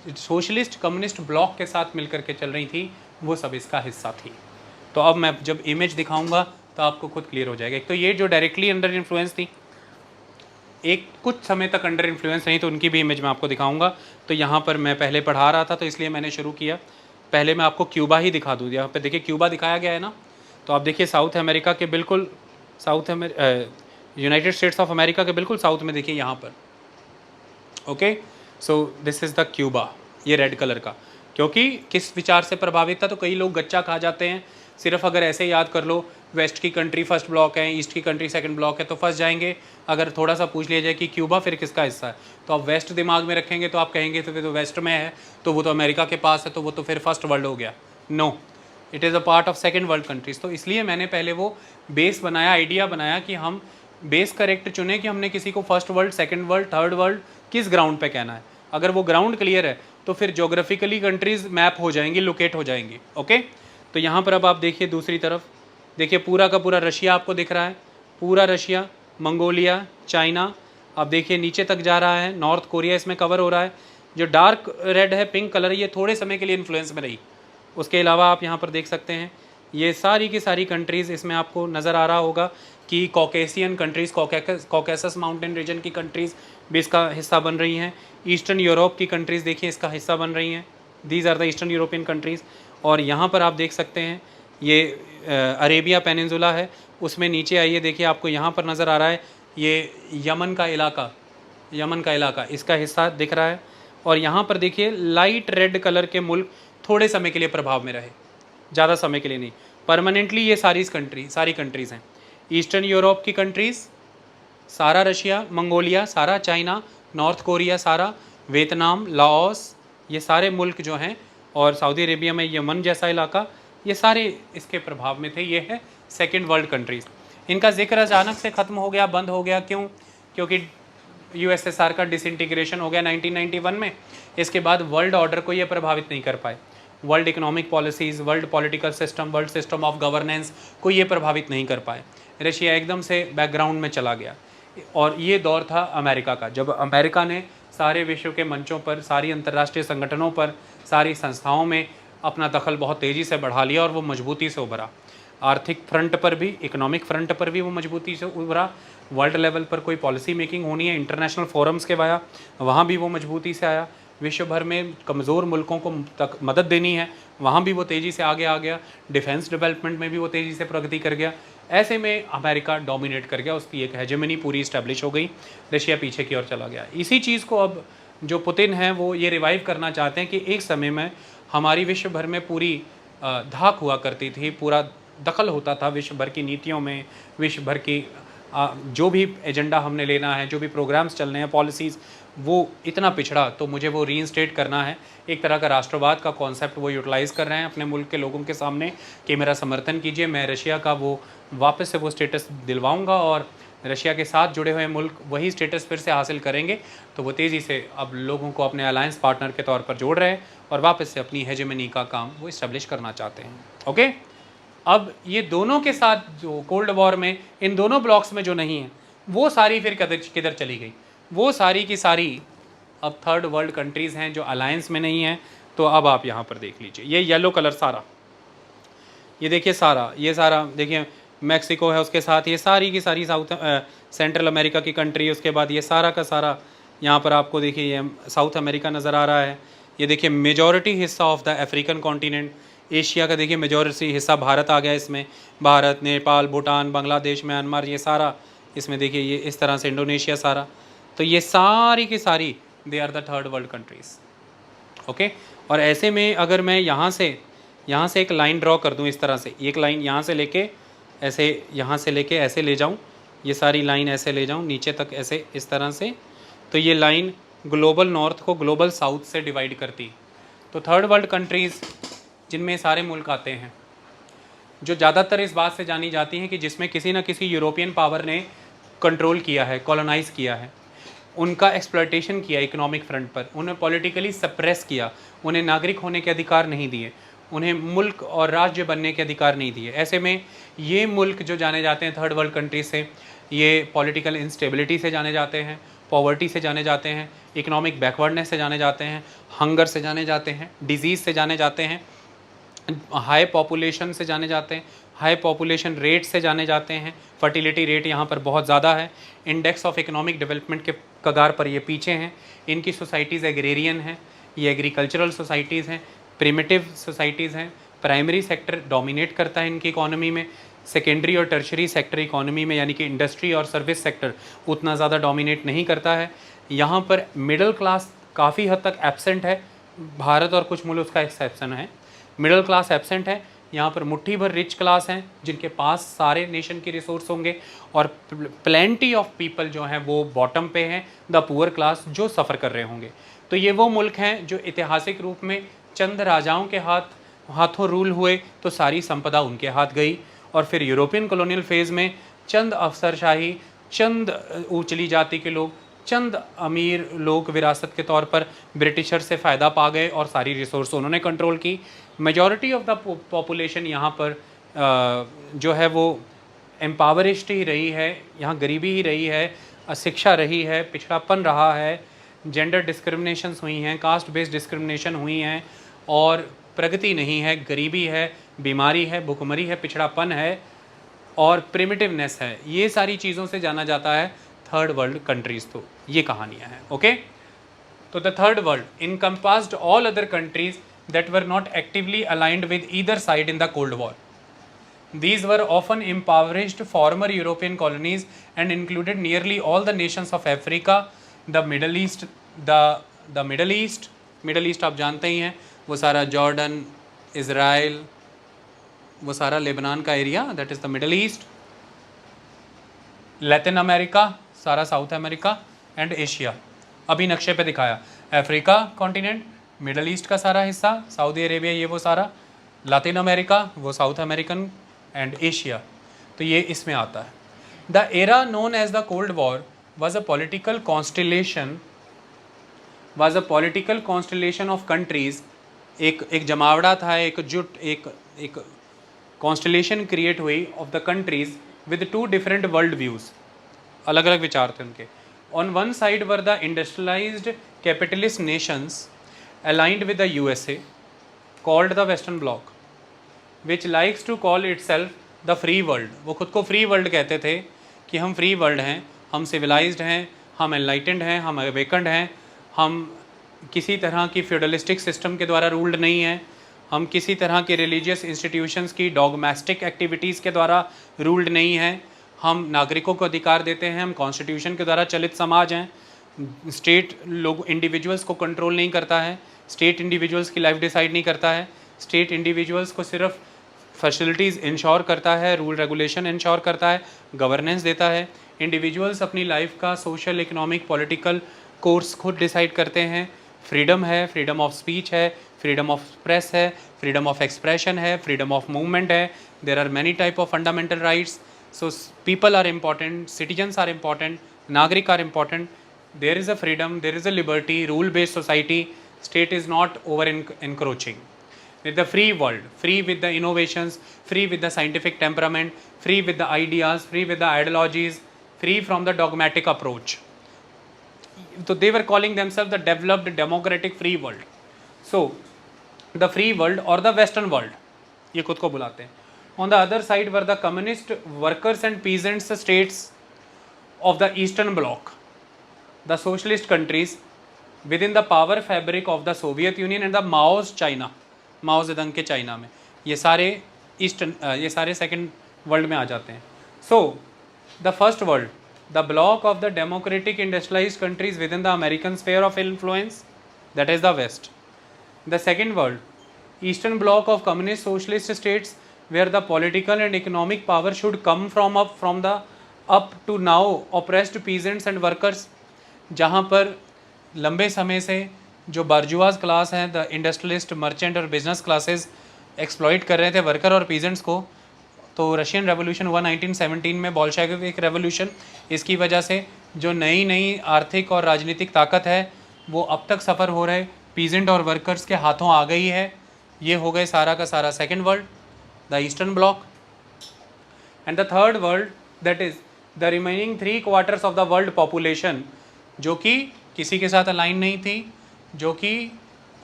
सोशलिस्ट कम्युनिस्ट ब्लॉक के साथ मिलकर के चल रही थी वो सब इसका हिस्सा थी। तो अब मैं जब इमेज दिखाऊंगा तो आपको खुद क्लियर हो जाएगा। एक तो ये जो डायरेक्टली अंडर इन्फ्लुएंस थी, एक कुछ समय तक अंडर इन्फ्लुएंस नहीं, तो उनकी भी इमेज मैं आपको दिखाऊंगा। तो यहाँ पर मैं पहले पढ़ा रहा था तो इसलिए मैंने शुरू किया, पहले मैं आपको क्यूबा ही दिखा दूँ। यहाँ पर देखिए क्यूबा दिखाया गया है ना, तो आप देखिए साउथ अमेरिका के बिल्कुल यूनाइटेड स्टेट्स ऑफ अमेरिका के बिल्कुल साउथ में देखिए यहाँ पर। Okay, so this is the Cuba, ये रेड कलर का। क्योंकि किस विचार से प्रभावित था, तो कई लोग गच्चा खा जाते हैं, सिर्फ अगर ऐसे याद कर लो वेस्ट की कंट्री फर्स्ट ब्लॉक है, ईस्ट की कंट्री सेकंड ब्लॉक है, तो फंस जाएंगे। अगर थोड़ा सा पूछ लिया जाए कि क्यूबा फिर किसका हिस्सा है, तो आप वेस्ट दिमाग में रखेंगे तो आप कहेंगे तो फिर तो वेस्ट में है, तो वो तो अमेरिका के पास है, तो वो तो फिर फर्स्ट वर्ल्ड हो गया। No, it is a part of second world countries. तो इसलिए मैंने पहले वो बेस बनाया, आइडिया बनाया कि हम बेस करेक्ट चुने कि हमने किसी को first world, second world, third world किस ग्राउंड पे कहना है। अगर वो ग्राउंड क्लियर है तो फिर जोग्राफिकली कंट्रीज़ मैप हो जाएंगी, लोकेट हो जाएंगी। ओके, तो यहाँ पर अब आप देखिए दूसरी तरफ, देखिए पूरा का पूरा रशिया आपको दिख रहा है, पूरा रशिया, मंगोलिया, चाइना, आप देखिए नीचे तक जा रहा है, नॉर्थ कोरिया इसमें कवर हो रहा है। जो डार्क रेड है, पिंक कलर, ये थोड़े समय के लिए इन्फ्लुएंस में रही। उसके अलावा आप यहाँ पर देख सकते हैं ये सारी की सारी कंट्रीज़, इसमें आपको नज़र आ रहा होगा कि Caucasian countries, Caucasus mountain region की कंट्रीज़ भी इसका हिस्सा बन रही हैं। ईस्टर्न यूरोप की कंट्रीज़ देखिए इसका हिस्सा बन रही हैं, these are the eastern European countries. और यहाँ पर आप देख सकते हैं ये अरेबिया पेनिनसुला है, उसमें नीचे आइए देखिए आपको यहाँ पर नज़र आ रहा है ये यमन का इलाका इसका हिस्सा दिख रहा है। और यहाँ पर देखिए लाइट रेड कलर के मुल्क थोड़े समय के लिए प्रभाव में रहे, ज़्यादा समय के लिए नहीं, परमानेंटली ये सारी कंट्रीज़ हैं। ईस्टर्न यूरोप की कंट्रीज़ सारा, रशिया, मंगोलिया सारा, चाइना, नॉर्थ कोरिया सारा, वियतनाम, लाओस, ये सारे मुल्क जो हैं, और सऊदी अरेबिया में यमन जैसा इलाका, ये सारे इसके प्रभाव में थे। ये है सेकेंड वर्ल्ड कंट्रीज़। इनका जिक्र अचानक से ख़त्म हो गया, बंद हो गया, क्यों? क्योंकि यूएसएसआर का डिसइंटीग्रेशन हो गया 1991 में। इसके बाद वर्ल्ड ऑर्डर को ये प्रभावित नहीं कर पाए, world economic policies, world political system, world system of governance को ये प्रभावित नहीं कर पाए। रशिया एकदम से बैकग्राउंड में चला गया। और ये दौर था अमेरिका का, जब अमेरिका ने सारे विश्व के मंचों पर, सारी अंतर्राष्ट्रीय संगठनों पर, सारी संस्थाओं में अपना दखल बहुत तेज़ी से बढ़ा लिया और वो मजबूती से उभरा। आर्थिक फ्रंट पर भी, इकोनॉमिक फ्रंट पर भी वो मजबूती से उभरा। वर्ल्ड लेवल पर कोई पॉलिसी मेकिंग होनी है, इंटरनेशनल फोरम्स के वाया, वहाँ भी वो मजबूती से आया। विश्व भर में कमज़ोर मुल्कों को तक मदद देनी है, वहाँ भी वो तेज़ी से आगे आ गया। डिफेंस डेवलपमेंट में भी वो तेज़ी से प्रगति कर गया। ऐसे में अमेरिका डोमिनेट कर गया, उसकी एक हेजेमनी पूरी इस्टेब्लिश हो गई, रशिया पीछे की ओर चला गया। इसी चीज़ को अब जो पुतिन हैं वो ये रिवाइव करना चाहते हैं कि एक समय में हमारी विश्व भर में पूरी धाक हुआ करती थी, पूरा दखल होता था विश्व भर की नीतियों में, विश्व भर की जो भी एजेंडा हमने लेना है, जो भी प्रोग्राम्स चलने हैं, पॉलिसीज़, वो इतना पिछड़ा, तो मुझे वो रीइंस्टेट करना है। एक तरह का राष्ट्रवाद का कॉन्सेप्ट वो यूटिलाइज़ कर रहे हैं अपने मुल्क के लोगों के सामने कि मेरा समर्थन कीजिए, मैं रशिया का वो वापस से वो स्टेटस दिलवाऊंगा और रशिया के साथ जुड़े हुए मुल्क वही स्टेटस फिर से हासिल करेंगे। तो वो तेज़ी से अब लोगों को अपने अलायंस पार्टनर के तौर पर जोड़ रहे हैं और वापस से अपनी हेजेमनी का काम वो इस्टेब्लिश करना चाहते हैं। ओके, अब ये दोनों के साथ जो कोल्ड वॉर में इन दोनों ब्लॉक्स में जो नहीं है, वो सारी फिर किधर चली गई? वो सारी की सारी अब थर्ड वर्ल्ड कंट्रीज़ हैं जो अलायंस में नहीं हैं। तो अब आप यहाँ पर देख लीजिए, ये येलो कलर सारा, ये देखिए सारा, ये सारा देखिए मैक्सिको है, उसके साथ ये सारी की सारी सेंट्रल अमेरिका की कंट्री, उसके बाद ये सारा का सारा यहाँ पर आपको देखिए ये साउथ अमेरिका नज़र आ रहा है। ये देखिए मेजॉरिटी हिस्सा of the African continent, Asia का देखिए मेजॉरिटी हिस्सा भारत आ गया इसमें, भारत, नेपाल, भूटान, बांग्लादेश, म्यांमार, ये सारा इसमें देखिए, ये इस तरह से इंडोनेशिया सारा। तो ये सारी की सारी they are the third world countries. Okay, और ऐसे में अगर मैं यहाँ से एक लाइन ड्रॉ कर दूँ इस तरह से, एक लाइन यहाँ से लेके ऐसे, यहाँ से लेके ऐसे ले जाऊँ, ये सारी लाइन ऐसे ले जाऊँ नीचे तक ऐसे इस तरह से, तो ये लाइन ग्लोबल नॉर्थ को ग्लोबल साउथ से डिवाइड करती। तो थर्ड वर्ल्ड कंट्रीज़ जिनमें सारे मुल्क आते हैं, जो ज़्यादातर इस बात से जानी जाती हैं कि जिसमें किसी न किसी यूरोपियन पावर ने कंट्रोल किया है, कॉलोनाइज़ किया है, उनका एक्सप्लॉयटेशन किया इकोनॉमिक फ्रंट पर, उन्हें पॉलिटिकली सप्रेस किया, उन्हें नागरिक होने के अधिकार नहीं दिए, उन्हें मुल्क और राज्य बनने के अधिकार नहीं दिए। ऐसे में ये मुल्क जो जाने जाते हैं थर्ड वर्ल्ड कंट्री से, ये पॉलिटिकल इंस्टेबिलिटी से जाने जाते हैं, पॉवर्टी से जाने जाते हैं, इकोनॉमिक बैकवर्डनेस से जाने जाते हैं, हंगर से जाने जाते हैं, डिजीज़ से जाने जाते हैं, हाई पॉपुलेशन से जाने जाते हैं, हाई पॉपुलेशन रेट से जाने जाते हैं, फर्टिलिटी रेट यहाँ पर बहुत ज़्यादा है, इंडेक्स ऑफ इकोनॉमिक डेवलपमेंट के कगार पर ये पीछे हैं, इनकी सोसाइटीज़ एग्रेरियन हैं, ये एग्रीकल्चरल सोसाइटीज़ हैं, प्रिमिटिव सोसाइटीज़ हैं, प्राइमरी सेक्टर डोमिनेट करता है इनकी इकोनॉमी में, सेकेंडरी और टर्शरी सेक्टर इकोनॉमी में यानी कि इंडस्ट्री और सर्विस सेक्टर उतना ज़्यादा डोमिनेट नहीं करता है। यहाँ पर मिडिल क्लास काफ़ी हद तक एब्सेंट है, भारत और कुछ मुल्क उसका एक्सेप्शन है, मिडिल क्लास एब्सेंट है। यहाँ पर मुट्ठी भर रिच क्लास हैं जिनके पास सारे नेशन के रिसोर्स होंगे, और प्लेंटी ऑफ पीपल जो हैं वो बॉटम पे हैं, द पुअर क्लास जो सफ़र कर रहे होंगे। तो ये वो मुल्क हैं जो ऐतिहासिक रूप में चंद राजाओं के हाथों रूल हुए तो सारी संपदा उनके हाथ गई, और फिर यूरोपियन कॉलोनियल फेज़ में चंद अफसरशाही, चंद ऊंचली जाति के लोग, चंद अमीर लोग विरासत के तौर पर ब्रिटिशर से फ़ायदा पा गए और सारी रिसोर्स उन्होंने कंट्रोल की। मेजॉरिटी ऑफ द पॉपुलेशन यहाँ पर जो है वो एम्पावरिस्ट ही रही है, यहाँ गरीबी ही रही है, अशिक्षा रही है, पिछड़ापन रहा है, जेंडर डिस्क्रिमिनेशंस हुई हैं, कास्ट बेस्ड डिस्क्रिमिनेशन हुई हैं, और प्रगति नहीं है, गरीबी है, बीमारी है, भुखमरी है, पिछड़ापन है और प्रिमिटिवनेस है। ये सारी चीज़ों से जाना जाता है थर्ड वर्ल्ड कंट्रीज़। तो ये कहानियाँ हैं। ओके, तो the third world encompassed all other countries that were not actively aligned with either side in the Cold War. These were often impoverished former European colonies and included nearly all the nations of Africa, the Middle East, the Middle East आप जानते ही हैं, वो सारा Jordan, Israel, वो सारा Lebanon का area, that is the middle east, Latin America, सारा south America and Asia. अभी नक्शे पे दिखाया, अफ्रीका कॉन्टिनेंट, मिडल ईस्ट का सारा हिस्सा, सऊदी अरेबिया, ये वो सारा, लातिन अमेरिका, वो साउथ अमेरिकन एंड एशिया, तो ये इसमें आता है। The era known as the cold war was a political constellation of countries। एक जमावड़ा था, एक कॉन्स्टलेशन क्रिएट हुई of the countries with two different world views, अलग अलग विचार थे उनके। On one side were the industrialised capitalist Nations aligned with the USA called the Western Bloc, which likes to call itself the free world। वो खुद को free world कहते थे कि हम फ्री वर्ल्ड हैं, हम सिविलाइज्ड हैं, हम एनलाइटेंड हैं, हम अवेकन्ड हैं, हम किसी तरह की फ्यूडलिस्टिक सिस्टम के द्वारा रूल्ड नहीं हैं, हम किसी तरह के रिलीजियस इंस्टीट्यूशंस की डॉगमेस्टिक एक्टिविटीज़ के द्वारा रूल्ड नहीं हैं, हम नागरिकों को अधिकार देते हैं, हम कॉन्स्टिट्यूशन के द्वारा चलित समाज हैं, स्टेट लोग इंडिविजुअल्स को कंट्रोल नहीं करता है, स्टेट इंडिविजुअल्स की लाइफ डिसाइड नहीं करता है, स्टेट इंडिविजुअल्स को सिर्फ फैसिलिटीज़ इंश्योर करता है, रूल रेगुलेशन इंश्योर करता है, गवर्नेंस देता है। इंडिविजुअल्स अपनी लाइफ का सोशल, इकोनॉमिक, पॉलिटिकल कोर्स खुद डिसाइड करते हैं। फ्रीडम है, फ्रीडम ऑफ स्पीच है, फ्रीडम ऑफ प्रेस है, फ्रीडम ऑफ एक्सप्रेशन है, फ्रीडम ऑफ मूवमेंट है। There are many type of fundamental rights. So people are important, citizens are important, नागरिक are important. There is a freedom, there is a liberty, rule based society. State is not over encroaching. With the free world, free with the innovations, free with the scientific temperament, free with the ideas, free with the ideologies, free from the dogmatic approach. So they were calling themselves the developed democratic free world. So the free world or the western world, ये खुद को बुलाते हैं. On the other side were the communist workers and peasants states of the eastern bloc, the socialist countries within the power fabric of the Soviet Union and the Mao's China, माओ ज़ेडंग के China में. ये सारे second world में आ जाते हैं. So the first world, the bloc of the democratic industrialised countries within the American sphere of influence, that is the west. The second world, eastern bloc of communist socialist states where the political and economic power should come from the up to now oppressed peasants and workers, जहाँ पर लंबे समय से जो बार्जुआज class हैं, the industrialist, merchant और business classes exploit कर रहे थे वर्कर और पीजेंट्स को. तो रशियन रेवोल्यूशन हुआ 1917 में, बोल्शेविक रेवोल्यूशन. इसकी वजह से जो नई नई आर्थिक और राजनीतिक ताकत है वो अब तक सफ़र हो रहे पीजेंट और वर्कर्स के हाथों आ गई है. ये हो गए सारा का सारा second world, the eastern bloc. And the third world, that is the remaining 3/4 of the world population, जो कि किसी के साथ अलाइन नहीं थी, जो कि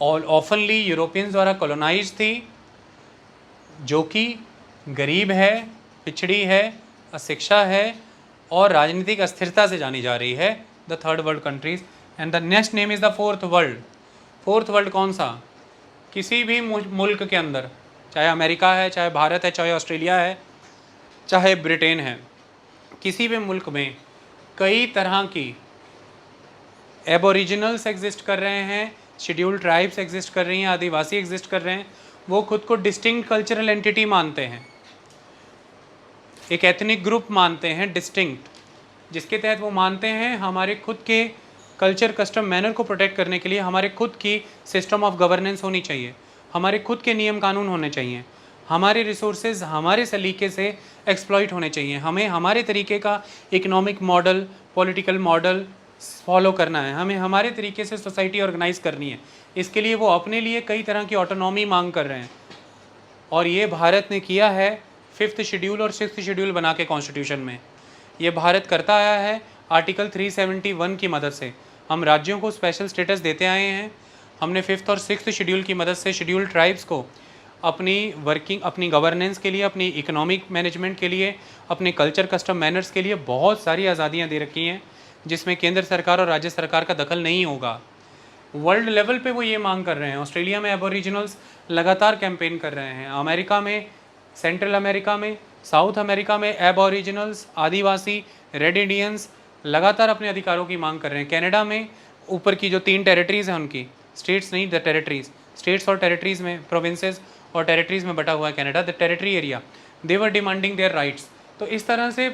ऑफनली यूरोपियंस द्वारा कॉलोनाइज थी, जो कि गरीब है, पिछड़ी है, अशिक्षा है और राजनीतिक अस्थिरता से जानी जा रही है. The third world countries. And the next name is the fourth world. Fourth world कौन सा? किसी भी मुल्क के अंदर, चाहे अमेरिका है, चाहे भारत है, चाहे ऑस्ट्रेलिया है, चाहे ब्रिटेन है, किसी भी मुल्क में कई तरह की एबोरिजिनल्स एग्जिस्ट कर रहे हैं, शेड्यूल्ड ट्राइब्स एग्जिस्ट कर रही हैं, आदिवासी एग्जिस्ट कर रहे हैं. वो खुद को डिस्टिंक्ट कल्चरल एंटिटी मानते हैं, एक एथनिक ग्रुप मानते हैं डिस्टिंक्ट, जिसके तहत वो मानते हैं हमारे खुद के कल्चर, कस्टम, मैनर को प्रोटेक्ट करने के लिए हमारे खुद की सिस्टम ऑफ गवर्नेंस होनी चाहिए, हमारे खुद के नियम कानून होने चाहिए, हमारे रिसोर्सेज हमारे सलीके से एक्सप्लॉइट होने चाहिए, हमें हमारे तरीके का economic model, political model follow करना है, हमें हमारे तरीके से सोसाइटी ऑर्गेनाइज करनी है. इसके लिए वो अपने लिए कई तरह की ऑटोनॉमी मांग कर रहे हैं. और ये भारत ने किया है 5th शेड्यूल और 6th शेड्यूल बना के कॉन्स्टिट्यूशन में. ये भारत करता आया है आर्टिकल 371 की मदद से. हम राज्यों को स्पेशल स्टेटस देते आए हैं. हमने 5th और 6th शेड्यूल की मदद से शेड्यूल्ड ट्राइब्स को अपनी वर्किंग, अपनी गवर्नेंस के लिए, अपनी इकोनॉमिक मैनेजमेंट के लिए, अपने कल्चर, कस्टम, मैनर्स के लिए बहुत सारी आज़ादियाँ दे रखी हैं, जिसमें केंद्र सरकार और राज्य सरकार का दखल नहीं होगा. वर्ल्ड लेवल पे वो ये मांग कर रहे हैं. ऑस्ट्रेलिया में एबोरिजिनल्स लगातार कैंपेन कर रहे हैं. अमेरिका में, सेंट्रल अमेरिका में, साउथ अमेरिका में एबोरिजिनल्स, आदिवासी, रेड इंडियंस लगातार अपने अधिकारों की मांग कर रहे हैं. कनाडा में ऊपर की जो 3 टेरिटरीज़ हैं उनकी, स्टेट्स नहीं, द टेरिटरीज़, स्टेट्स और टेरिटरीज़ में, प्रोविंसेस और टेरिटरीज़ में बटा हुआ है Canada, the territory area, they were demanding their rights. तो इस तरह से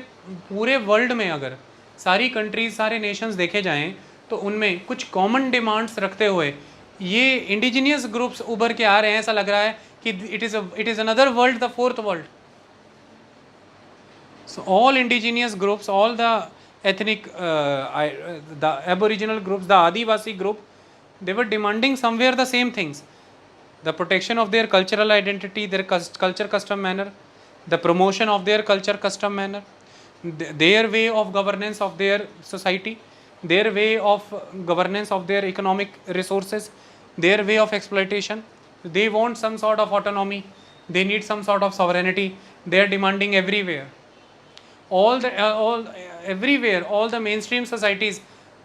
पूरे वर्ल्ड में अगर सारी कंट्रीज, सारे नेशंस देखे जाएं तो उनमें कुछ कॉमन डिमांड्स रखते हुए ये इंडिजिनियस ग्रुप्स उभर के आ रहे हैं. ऐसा लग रहा है कि it is another world, the fourth world. So all indigenous groups, all the ethnic, the aboriginal groups, the Adivasi group, they were demanding somewhere the same things: the protection of their cultural identity, their culture, custom, manner, the promotion of their culture, custom, manner, their way of governance of their society, their way of governance of their economic resources, their way of exploitation. They want some sort of autonomy, they need some sort of sovereignty. They are demanding everywhere. Everywhere, all the mainstream societies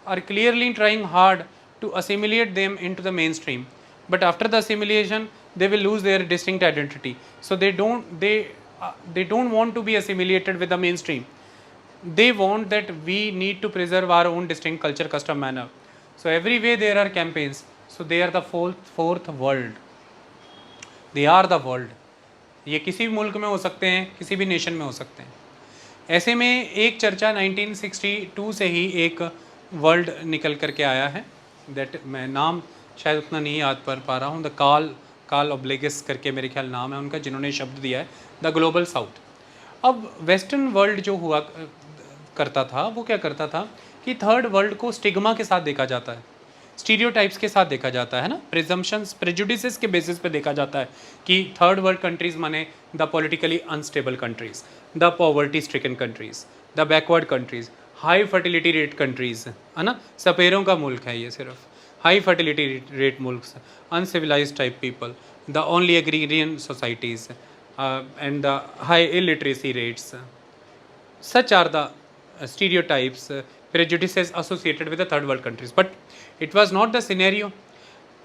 are clearly trying hard to assimilate them into the mainstream. But after the assimilation, they will lose their distinct identity. So they don't want to be assimilated with the mainstream. They want that we need to preserve our own distinct culture, custom, manner. So everywhere there are campaigns. So they are the fourth world. They are the world. ये किसी भी मुल्क में हो सकते हैं, किसी भी नेशन में हो सकते हैं। ऐसे में एक चर्चा 1962 से ही एक वर्ल्ड निकल करके आया है, दैट मैं नाम शायद उतना नहीं याद कर पा रहा हूँ, द कार्ल ओब्लिगस करके मेरे ख्याल नाम है उनका, जिन्होंने शब्द दिया है द ग्लोबल साउथ। अब वेस्टर्न वर्ल्ड जो हुआ करता था वो क्या करता था कि थर्ड वर्ल्ड को स्टिग्मा के साथ देखा जाता है, स्टीरियोटाइप्स के साथ देखा जाता है ना, प्रिजम्पशंस प्रेजुडिसेस के बेसिस पे देखा जाता है कि थर्ड वर्ल्ड कंट्रीज माने the politically unstable countries, the poverty stricken countries, the backward countries, high fertility rate countries, है ना, सपेरों का मुल्क है ये सिर्फ, हाई फर्टिलिटी रेट मुल्क, uncivilised type people, the only agrarian societies and the high illiteracy rates, such are the stereotypes, prejudices associated with the third world countries. But it was not the scenario.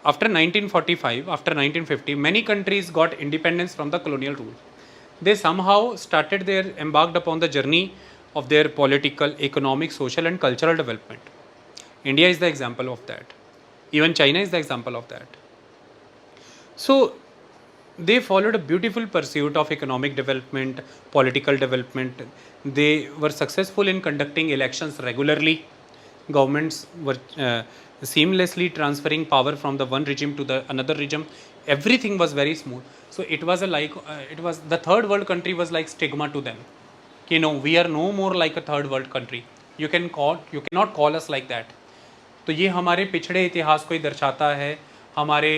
After 1945, after 1950, many countries got independence from the colonial rule. They somehow embarked upon the journey of their political, economic, social and cultural development. India is the example of that. Even China is the example of that. So they followed a beautiful pursuit of economic development, political development. They were successful in conducting elections regularly. Governments were seamlessly transferring power from the one regime to the another regime. Everything was very smooth. So it was it was the third world country was like stigma to them. You know, we are no more like a third world country. You cannot call us like that. तो ये हमारे पिछड़े इतिहास को ही दर्शाता है, हमारे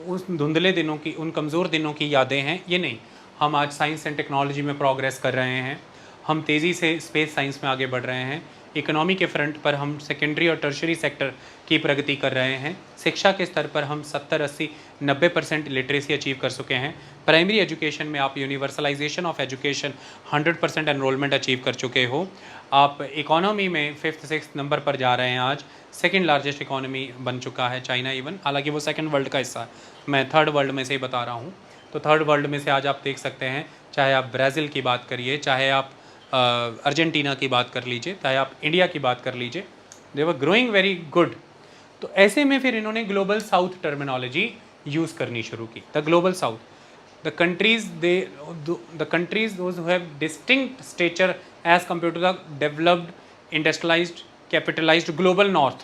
उस धुंधले दिनों की, उन कमज़ोर दिनों की यादें हैं। ये नहीं, हम आज साइंस एंड टेक्नोलॉजी में प्रोग्रेस कर रहे हैं, हम तेज़ी से स्पेस साइंस में आगे बढ़ रहे हैं, इकोनॉमी के फ्रंट पर हम सेकेंडरी और टर्शरी सेक्टर की प्रगति कर रहे हैं, शिक्षा के स्तर पर हम 70, 80, 90% लिटरेसी अचीव कर चुके हैं, प्राइमरी एजुकेशन में आप universalization of education 100% enrolment achieve कर चुके हो, आप इकोनॉमी में 5th 6th नंबर पर जा रहे हैं, आज सेकेंड लार्जेस्ट इकोनॉमी बन चुका है चाइना इवन, हालांकि वो सेकेंड वर्ल्ड का हिस्सा है, मैं थर्ड वर्ल्ड में से ही बता रहा हूँ। तो थर्ड वर्ल्ड में से आज आप देख सकते हैं, चाहे आप ब्राज़ील की बात करिए, चाहे आप अर्जेंटीना की बात कर लीजिए, चाहे आप इंडिया की बात कर लीजिए, दे वर ग्रोइंग वेरी गुड। तो ऐसे में फिर इन्होंने ग्लोबल साउथ टर्मिनोलॉजी यूज़ करनी शुरू की। The global south, the countries those who have distinct stature as compared to the developed, industrialized, capitalized global north.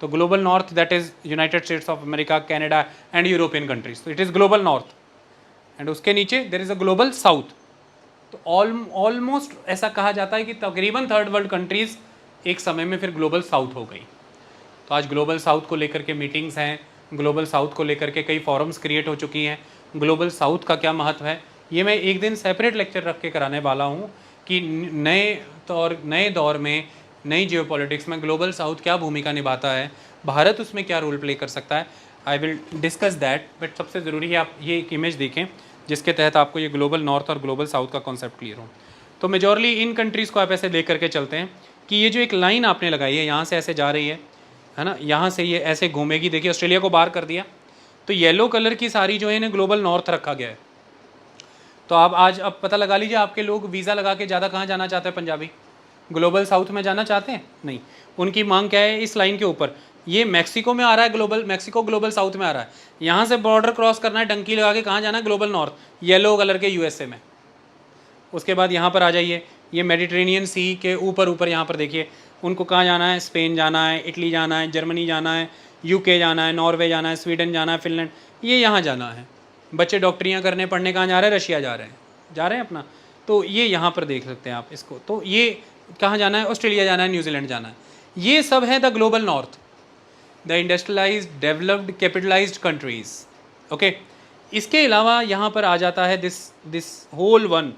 तो global north, that is United States of America, Canada and European countries. So it is global north and उसके नीचे there is a global south. तो almost ऐसा कहा जाता है कि तकरीबन थर्ड वर्ल्ड कंट्रीज एक समय में फिर ग्लोबल साउथ हो गई। तो आज ग्लोबल साउथ को लेकर के मीटिंग्स हैं, ग्लोबल साउथ को लेकर के कई फॉरम्स क्रिएट हो चुकी हैं। ग्लोबल साउथ का क्या महत्व है, ये मैं एक दिन सेपरेट लेक्चर रख के कराने वाला हूँ कि नए दौर में, नई जियोपॉलिटिक्स में ग्लोबल साउथ क्या भूमिका निभाता है, भारत उसमें क्या रोल प्ले कर सकता है। I will discuss that, but सबसे ज़रूरी है आप ये एक इमेज देखें जिसके तहत आपको ये ग्लोबल नॉर्थ और ग्लोबल साउथ का कॉन्सेप्ट क्लियर हो। तो मेजॉरली इन कंट्रीज़ को आप ऐसे देख करके चलते हैं कि ये जो एक लाइन आपने लगाई है, यहाँ से ऐसे जा रही है ना, यहाँ से ये ऐसे घूमेगी, देखिए ऑस्ट्रेलिया को बाहर कर दिया, तो येलो कलर की सारी जो है इन्हें ग्लोबल नॉर्थ रखा गया है। तो आप आज अब पता लगा लीजिए, आपके लोग वीज़ा लगा के ज़्यादा कहाँ जाना चाहते हैं, पंजाबी ग्लोबल साउथ में जाना चाहते हैं? नहीं, उनकी मांग क्या है, इस लाइन के ऊपर, ये मैक्सिको में आ रहा है, मैक्सिको ग्लोबल साउथ में आ रहा है, यहाँ से बॉर्डर क्रॉस करना है, डंकी लगा के कहाँ जाना है, ग्लोबल नॉर्थ, येलो कलर के यूएसए में। उसके बाद यहाँ पर आ जाइए, ये मेडिटेरेनियन सी के ऊपर यहाँ पर देखिए, उनको कहाँ जाना है, स्पेन जाना है, इटली जाना है, जर्मनी जाना है, यूके जाना है, नॉर्वे जाना है, स्वीडन जाना है, फिनलैंड, ये यहाँ जाना है। बच्चे डॉक्टरियाँ करने पढ़ने कहाँ जा रहे हैं, रशिया जा रहे हैं अपना। तो ये यहाँ पर देख सकते हैं आप इसको। तो ये कहाँ जाना है, ऑस्ट्रेलिया जाना है, न्यूजीलैंड जाना है, ये सब है the global north, the industrialised, developed, capitalised countries. Okay, इसके अलावा यहाँ पर आ जाता है दिस होल वन,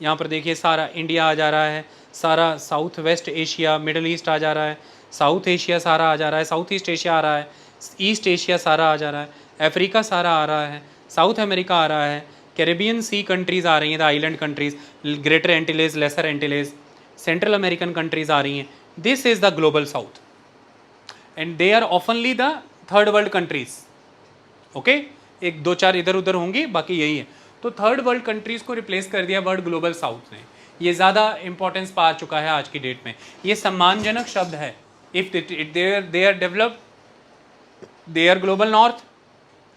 यहाँ पर देखिए सारा इंडिया आ जा रहा है, सारा south west Asia, middle east आ जा रहा है, साउथ एशिया सारा आ जा रहा है, साउथ ईस्ट एशिया आ रहा है, ईस्ट एशिया सारा आ जा रहा है, अफ्रीका सारा आ रहा है, साउथ अमेरिका आ रहा है, कैरेबियन सी कंट्रीज़ आ रही हैं, the island countries, Greater Antilles, Lesser Antilles, Central American countries आ रही हैं। This is the global south and they are oftenly the third world countries. Okay, एक दो चार इधर उधर होंगी, बाकी यही है। तो थर्ड वर्ल्ड कंट्रीज़ को रिप्लेस कर दिया वर्ड ग्लोबल साउथ ने, ये ज़्यादा इंपॉर्टेंस पा चुका है आज की डेट में, ये सम्मानजनक शब्द है। If they are developed, they are global north,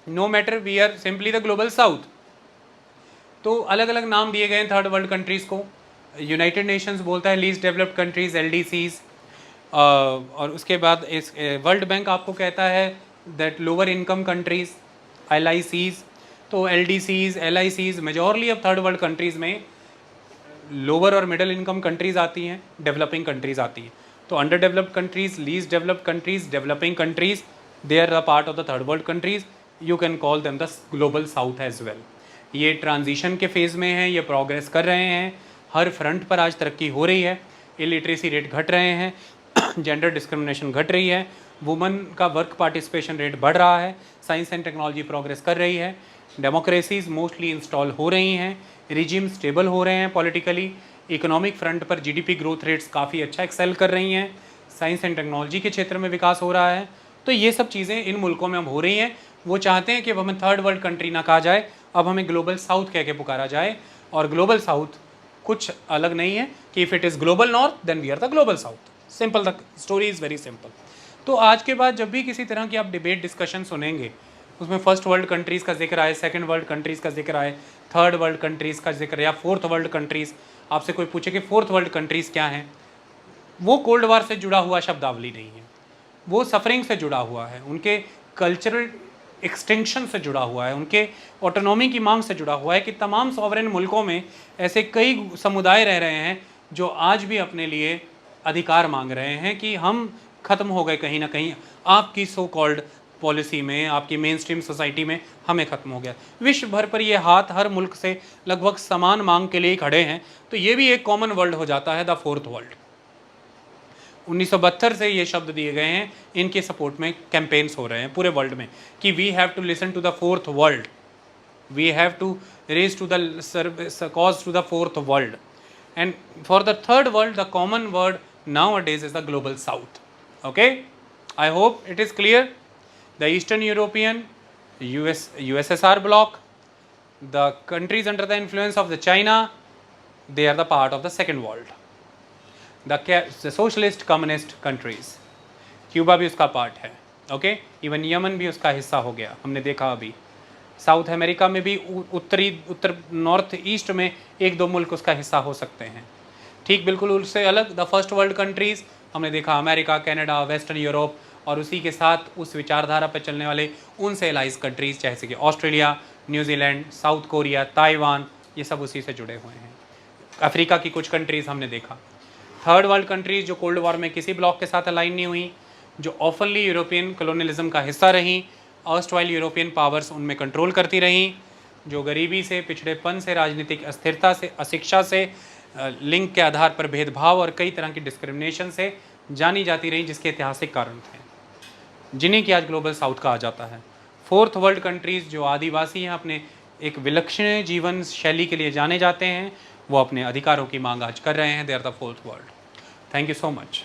no matter we are simply the global south. तो अलग अलग नाम दिए गए हैं थर्ड वर्ल्ड कंट्रीज़ को। यूनाइटेड नेशंस बोलता है लीस्ट डेवलप्ड कंट्रीज़, LDCs, और उसके बाद इस वर्ल्ड बैंक आपको कहता है that lower income countries, LICs। तो LDCs, LICs मेजॉरली अब थर्ड वर्ल्ड कंट्रीज़ में लोअर और मिडिल इनकम कंट्रीज़ आती हैं, डेवलपिंग कंट्रीज़ आती हैं। तो underdeveloped countries, least developed countries, developing countries, they are the part of the third world countries. You can call them the global south as well. ये transition के phase में हैं, ये प्रोग्रेस कर रहे हैं, हर फ्रंट पर आज तरक्की हो रही है, इलिटरेसी रेट घट रहे हैं, जेंडर डिस्क्रिमिनेशन घट रही है, वुमेन का वर्क पार्टिसिपेशन रेट बढ़ रहा है, साइंस एंड टेक्नोलॉजी प्रोग्रेस कर रही है, डेमोक्रेसीज मोस्टली इंस्टॉल हो रही हैं, रिजीम स्टेबल हो रहे हैं पॉलिटिकली, इकोनॉमिक फ्रंट पर GDP ग्रोथ रेट्स काफ़ी अच्छा एक्सेल कर रही हैं, साइंस एंड टेक्नोलॉजी के क्षेत्र में विकास हो रहा है। तो ये सब चीज़ें इन मुल्कों में अब हो रही हैं। वो चाहते हैं कि अब हमें थर्ड वर्ल्ड कंट्री ना कहा जाए, अब हमें ग्लोबल साउथ कह के पुकारा जाए। और ग्लोबल साउथ कुछ अलग नहीं है कि if it is global north then we are the global south. Simple, the story is very simple. तो आज के बाद जब भी किसी तरह की आप डिबेट डिस्कशन सुनेंगे, उसमें फर्स्ट वर्ल्ड कंट्रीज़ का जिक्र आए, सेकंड वर्ल्ड कंट्रीज़ का जिक्र आए, थर्ड वर्ल्ड कंट्रीज़ का जिक्र, या फोर्थ वर्ल्ड कंट्रीज़, आपसे कोई पूछे कि फोर्थ वर्ल्ड कंट्रीज़ क्या हैं, वो कोल्ड वार से जुड़ा हुआ शब्दावली नहीं है, वो सफरिंग से जुड़ा हुआ है, उनके कल्चरल एक्सटेंशन से जुड़ा हुआ है, उनके ऑटोनॉमी की मांग से जुड़ा हुआ है कि तमाम सॉवरेन मुल्कों में ऐसे कई समुदाय रह रहे हैं जो आज भी अपने लिए अधिकार मांग रहे हैं कि हम ख़त्म हो गए कहीं ना कहीं, आपकी सो कॉल्ड पॉलिसी में, आपकी मेन स्ट्रीम सोसाइटी में हमें ख़त्म हो गया। विश्व भर पर ये हाथ हर मुल्क से लगभग समान मांग के लिए खड़े हैं। तो ये भी एक कॉमन वर्ल्ड हो जाता है, द फोर्थ वर्ल्ड। 1972 से ये शब्द दिए गए हैं, इनके सपोर्ट में कैंपेन्स हो रहे हैं पूरे वर्ल्ड में कि we have to listen to the fourth world, we have to raise to the cause to the fourth world, and for the third world the common word nowadays is the global south. Okay, I hope it is clear. The Eastern European, USSR bloc, the countries under the influence of the China, they are the part of the second world. The socialist communist countries, Cuba भी उसका part है, okay, even Yemen भी उसका हिस्सा हो गया, हमने देखा अभी। साउथ अमेरिका में भी उत्तर नॉर्थ ईस्ट में एक दो मुल्क उसका हिस्सा हो सकते हैं। ठीक बिल्कुल उससे अलग द फर्स्ट वर्ल्ड कंट्रीज़ हमने देखा, अमेरिका, कनाडा, वेस्टर्न यूरोप, और उसी के साथ उस विचारधारा पर चलने वाले उनसे एलाइज कंट्रीज़ जैसे कि Australia, New Zealand, south Korea, Taiwan, ये सब उसी से जुड़े हुए हैं। अफ्रीका की कुछ कंट्रीज़ हमने देखा। थर्ड वर्ल्ड कंट्रीज़ जो कोल्ड वॉर में किसी ब्लॉक के साथ अलाइन नहीं हुई, जो ऑफनली यूरोपियन कॉलोनियलिज्म का हिस्सा रहीं, ऑस्ट्रेल यूरोपियन पावर्स उनमें कंट्रोल करती रहीं, जो गरीबी से, पिछड़ेपन से, राजनीतिक अस्थिरता से, अशिक्षा से, लिंग के आधार पर भेदभाव और कई तरह की डिस्क्रिमिनेशन से जानी जाती रही, जिसके ऐतिहासिक कारण थे, जिन्हें कि आज ग्लोबल साउथ कहा जाता है। फोर्थ वर्ल्ड कंट्रीज़ जो आदिवासी हैं, अपने एक विलक्षण जीवन शैली के लिए जाने जाते हैं, वो अपने अधिकारों की मांग आज कर रहे हैं। They are the fourth world. Thank you so much.